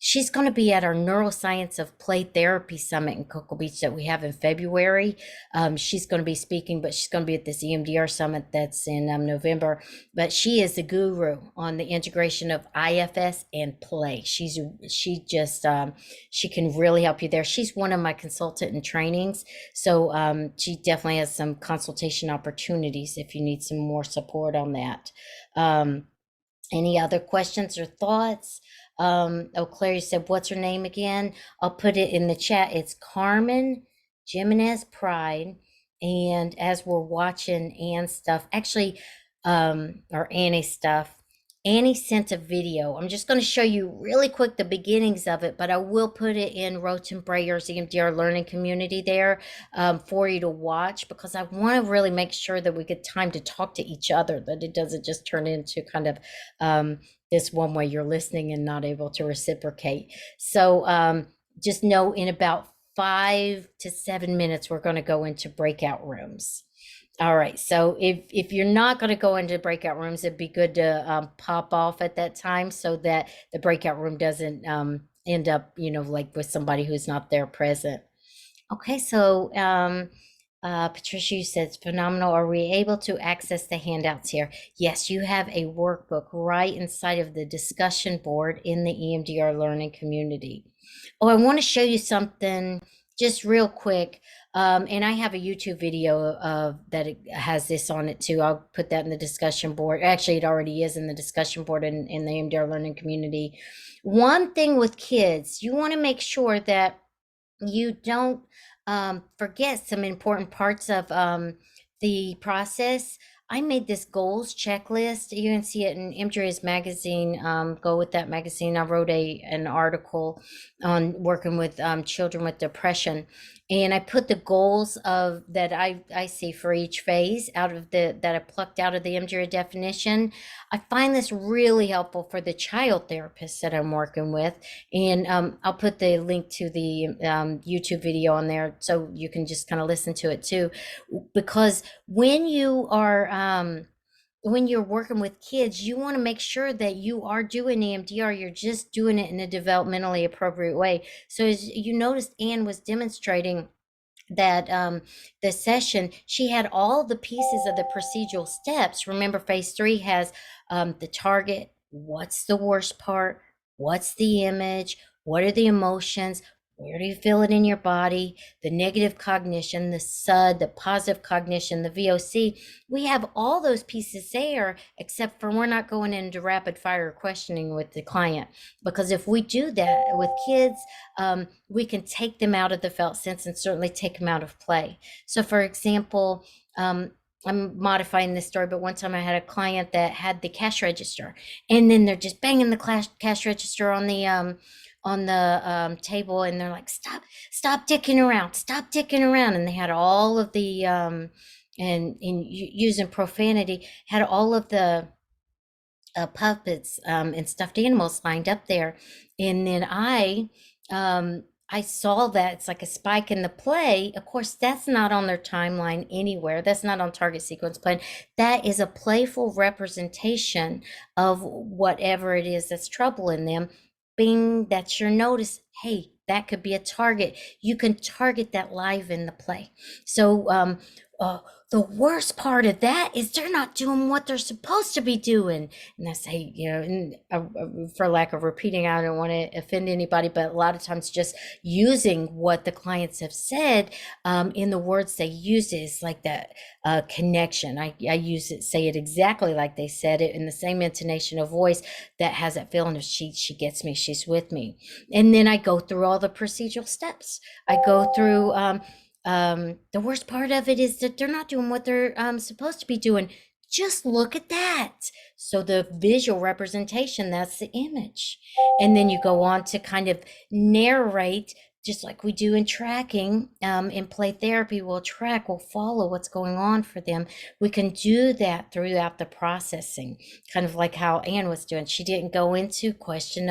she's going to be at our Neuroscience of Play Therapy Summit in Cocoa Beach that we have in February. She's going to be speaking, but she's going to be at this EMDR Summit that's in November. But she is the guru on the integration of IFS and play. She can really help you there. She's one of my consultant in trainings. So she definitely has some consultation opportunities if you need some more support on that. Any other questions or thoughts? Oh, Claire, you said, what's her name again? I'll put it in the chat. It's Carmen Jimenez Pride. And as we're watching Anne's stuff, actually, or Annie's stuff, Annie sent a video. I'm just going to show you really quick the beginnings of it, but I will put it in Roten Brayer's EMDR learning community there for you to watch, because I want to really make sure that we get time to talk to each other, that it doesn't just turn into kind of this one way you're listening and not able to reciprocate. So just know in about 5 to 7 minutes, we're going to go into breakout rooms. All right. So if you're not going to go into breakout rooms, it'd be good to pop off at that time so that the breakout room doesn't end up, like with somebody who's not there present. Okay. So Patricia, you said it's phenomenal. Are we able to access the handouts here? Yes, you have a workbook right inside of the discussion board in the EMDR learning community. Oh, I want to show you something just real quick. And I have a YouTube video that has this on it too. I'll put that in the discussion board. Actually, it already is in the discussion board in the EMDR learning community. One thing with kids, you want to make sure that you don't forget some important parts of the process. I made this goals checklist. You can see it in MJ's magazine. Go with that magazine. I wrote an article on working with children with depression, and I put the goals of that I see for each phase out of that I plucked out of the MJ definition. I find this really helpful for the child therapists that I'm working with, and I'll put the link to the YouTube video on there so you can just kind of listen to it too, because when you are when you're working with kids, you want to make sure that you are doing EMDR. You're just doing it in a developmentally appropriate way. So as you noticed, Anne was demonstrating that the session, she had all the pieces of the procedural steps. Remember, phase 3 has the target, what's the worst part, what's the image, what are the emotions, where do you feel it in your body, the negative cognition, the SUD, the positive cognition, the VOC. We have all those pieces there, except for we're not going into rapid fire questioning with the client, because if we do that with kids, we can take them out of the felt sense and certainly take them out of play. So for example, I'm modifying this story, but one time I had a client that had the cash register, and then they're just banging the cash register on the table, and they're like, stop dicking around. And they had all of the and using profanity, had all of the puppets and stuffed animals lined up there. And then I saw that it's like a spike in the play. Of course, that's not on their timeline anywhere. That's not on target sequence plan. That is a playful representation of whatever it is that's troubling them. Bing, that's your notice. Hey, that could be a target. You can target that live in the play. So the worst part of that is they're not doing what they're supposed to be doing. And I say, and for lack of repeating, I don't want to offend anybody, but a lot of times just using what the clients have said in the words they use is like that connection. I say it exactly like they said it, in the same intonation of voice that has that feeling of she gets me, she's with me. And then I go through all the procedural steps. I go through the worst part of it is that they're not doing what they're supposed to be doing. Just look at that. So the visual representation, that's the image. And then you go on to kind of narrate, just like we do in tracking. In play therapy, we'll follow what's going on for them. We can do that throughout the processing, kind of like how Anne was doing. She didn't go into question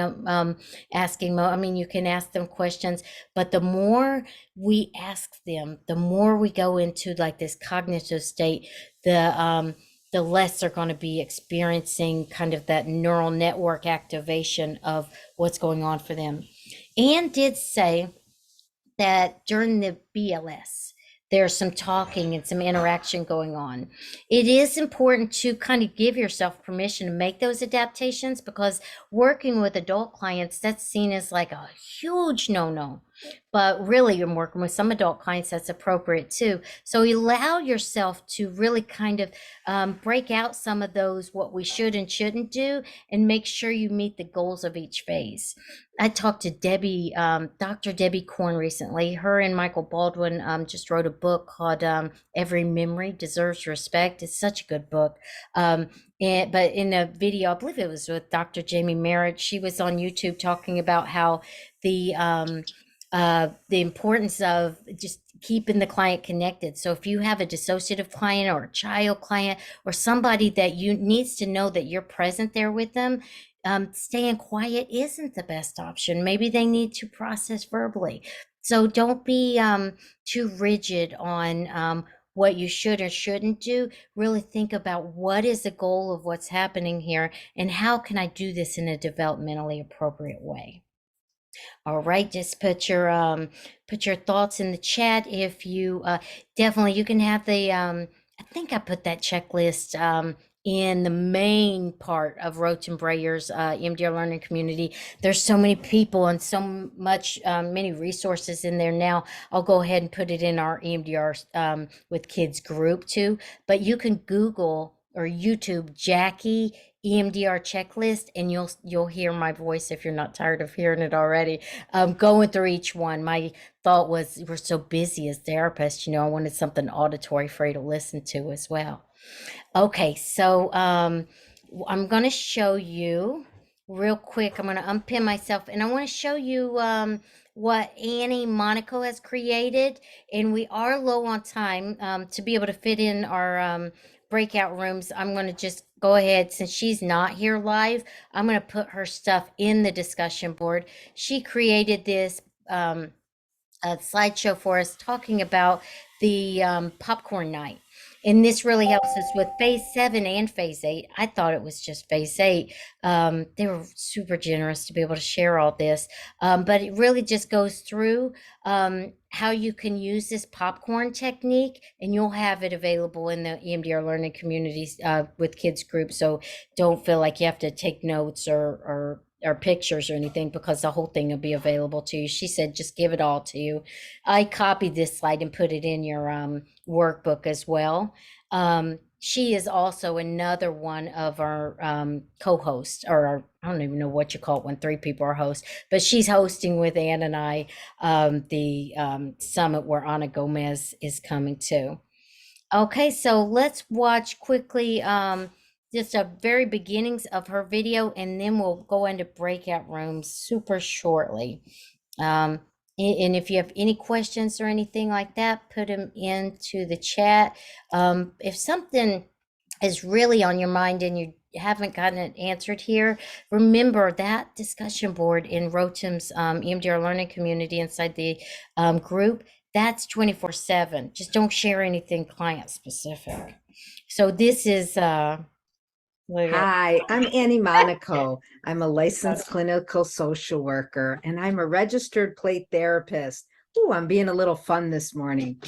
asking. I mean, you can ask them questions, but the more we ask them, the more we go into like this cognitive state, the less they're going to be experiencing kind of that neural network activation of what's going on for them. Anne did say that during the BLS, there's some talking and some interaction going on. It is important to kind of give yourself permission to make those adaptations, because working with adult clients, that's seen as like a huge no-no. but really you're working with some adult clients, that's appropriate too. So allow yourself to really kind of break out some of those what we should and shouldn't do, and make sure you meet the goals of each phase. I talked to Debbie, Dr. Debbie Korn recently. Her and Michael Baldwin just wrote a book called Every Memory Deserves Respect. It's such a good book. But in a video, I believe it was with Dr. Jamie Merritt, she was on YouTube talking about how the importance of just keeping the client connected. So if you have a dissociative client or a child client or somebody that you needs to know that you're present there with them, staying quiet isn't the best option. Maybe they need to process verbally. So don't be too rigid on what you should or shouldn't do. Really think about what is the goal of what's happening here and how can I do this in a developmentally appropriate way. All right, just put your thoughts in the chat. If you definitely you can have the I think I put that checklist in the main part of Roach and Brayer's EMDR learning community. There's so many people and so much many resources in there now. I'll go ahead and put it in our EMDR with kids group too. But you can Google or YouTube Jackie EMDR checklist, and you'll hear my voice if you're not tired of hearing it already. Going through each one. My thought was we're so busy as therapists, I wanted something auditory for you to listen to as well. Okay, so I'm going to show you real quick. I'm going to unpin myself, and I want to show you what Annie Monaco has created. And we are low on time to be able to fit in our breakout rooms. I'm going to just go ahead, since she's not here live, I'm going to put her stuff in the discussion board. She created this slideshow for us talking about the popcorn night. And this really helps us with phase 7 and phase 8. I thought it was just phase 8. They were super generous to be able to share all this. But it really just goes through how you can use this popcorn technique, and you'll have it available in the EMDR learning communities with kids groups. So don't feel like you have to take notes or pictures or anything, because the whole thing will be available to you. She said, just give it all to you. I copied this slide and put it in your workbook as well. She is also another one of our co-hosts, or I don't even know what you call it when 3 people are hosts, but she's hosting with Ann and I the summit where Ana Gomez is coming to. Okay, so let's watch quickly just a very beginnings of her video, and then we'll go into breakout rooms super shortly. And if you have any questions or anything like that, put them into the chat. If something is really on your mind and you haven't gotten it answered here, remember that discussion board in Rotem's EMDR learning community inside the group, that's 24/7. Just don't share anything client specific. So this is Hi, I'm Annie Monaco. I'm a licensed clinical social worker, and I'm a registered play therapist. Ooh, I'm being a little fun this morning.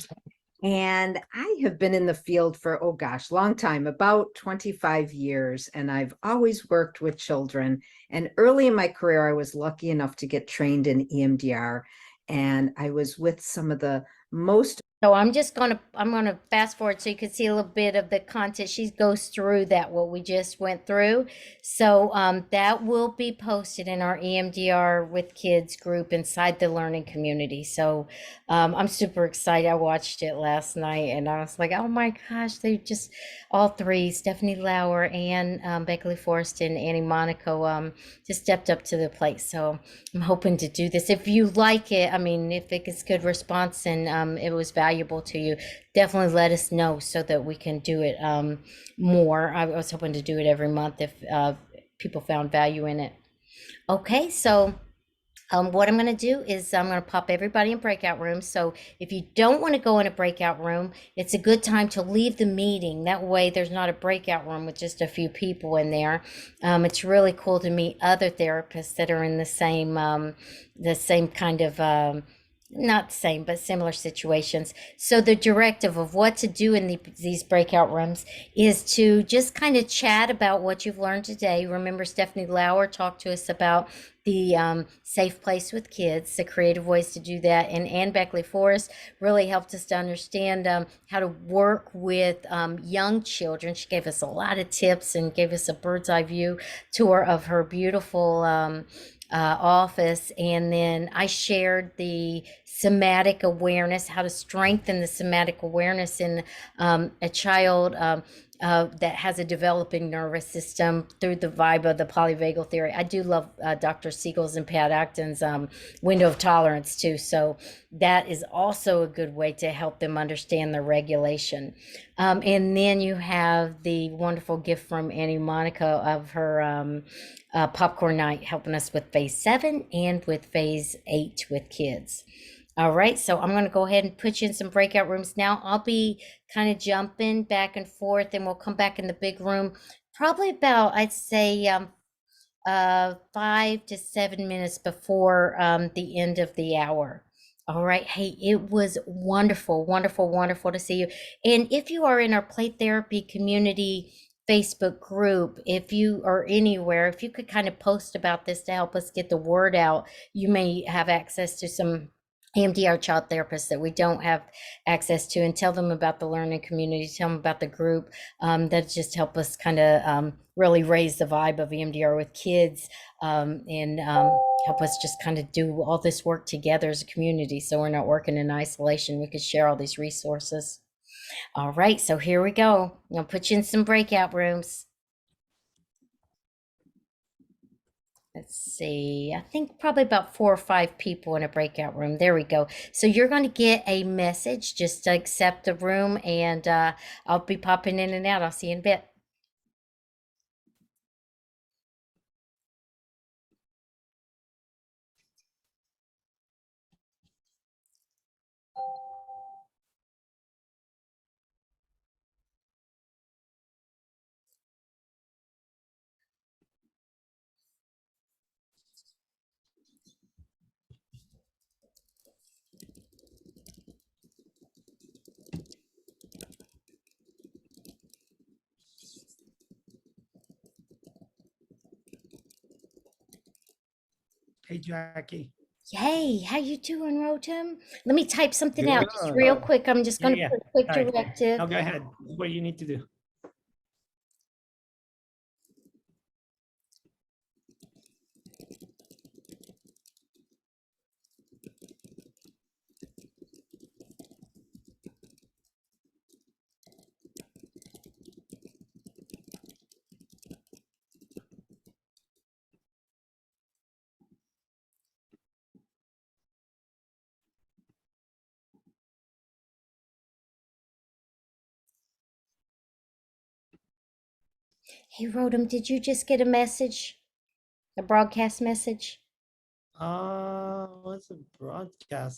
And I have been in the field for, oh gosh, long time, about 25 years, and I've always worked with children. And early in my career, I was lucky enough to get trained in EMDR, and I was with some of the most. So I'm gonna fast forward so you can see a little bit of the content. She goes through that what we just went through. So that will be posted in our EMDR with kids group inside the learning community. So I'm super excited. I watched it last night and I was like, oh my gosh, they just all 3, Stephanie Lauer, Ann Beckley Forrest, and Annie Monaco just stepped up to the plate. So I'm hoping to do this. If you like it, I mean, if it gets good response and it was valuable to you, definitely let us know so that we can do it more. I was hoping to do it every month if people found value in it. Okay, so what I'm going to do is I'm going to pop everybody in breakout rooms. So if you don't want to go in a breakout room, it's a good time to leave the meeting. That way there's not a breakout room with just a few people in there. It's really cool to meet other therapists that are in the same kind of not the same, but similar situations. So the directive of what to do in these breakout rooms is to just kind of chat about what you've learned today. Remember, Stephanie Lauer talked to us about the safe place with kids, the creative ways to do that. And Ann Beckley Forrest really helped us to understand how to work with young children. She gave us a lot of tips and gave us a bird's eye view tour of her beautiful office. And then I shared the somatic awareness, how to strengthen the somatic awareness in a child that has a developing nervous system through the vibe of the polyvagal theory. I do love Dr. Siegel's and Pat Acton's window of tolerance too. So that is also a good way to help them understand the regulation. And then you have the wonderful gift from Annie Monica of her popcorn night, helping us with phase 7 and with phase 8 with kids. All right, so I'm going to go ahead and put you in some breakout rooms now. I'll be kind of jumping back and forth, and we'll come back in the big room probably about, I'd say, 5 to 7 minutes before the end of the hour. All right. Hey, it was wonderful, wonderful, wonderful to see you. And if you are in our play therapy community Facebook group, if you are anywhere, if you could kind of post about this to help us get the word out, you may have access to some EMDR child therapists that we don't have access to, and tell them about the learning community, tell them about the group. That just help us kind of really raise the vibe of EMDR with kids, and help us just kind of do all this work together as a community. So we're not working in isolation. We could share all these resources. All right, so here we go. I'll put you in some breakout rooms. Let's see, I think probably about 4 or 5 people in a breakout room. There we go. So you're going to get a message just to accept the room, and I'll be popping in and out. I'll see you in a bit. Hey, Jackie. Hey, how you doing, Rotem? Let me type something Good. out just real quick. I'm just going to Yeah, put a quick all right. directive. Now go ahead. What do you need to do? Hey, Rotem, did you just get a message? A broadcast message? What's a broadcast?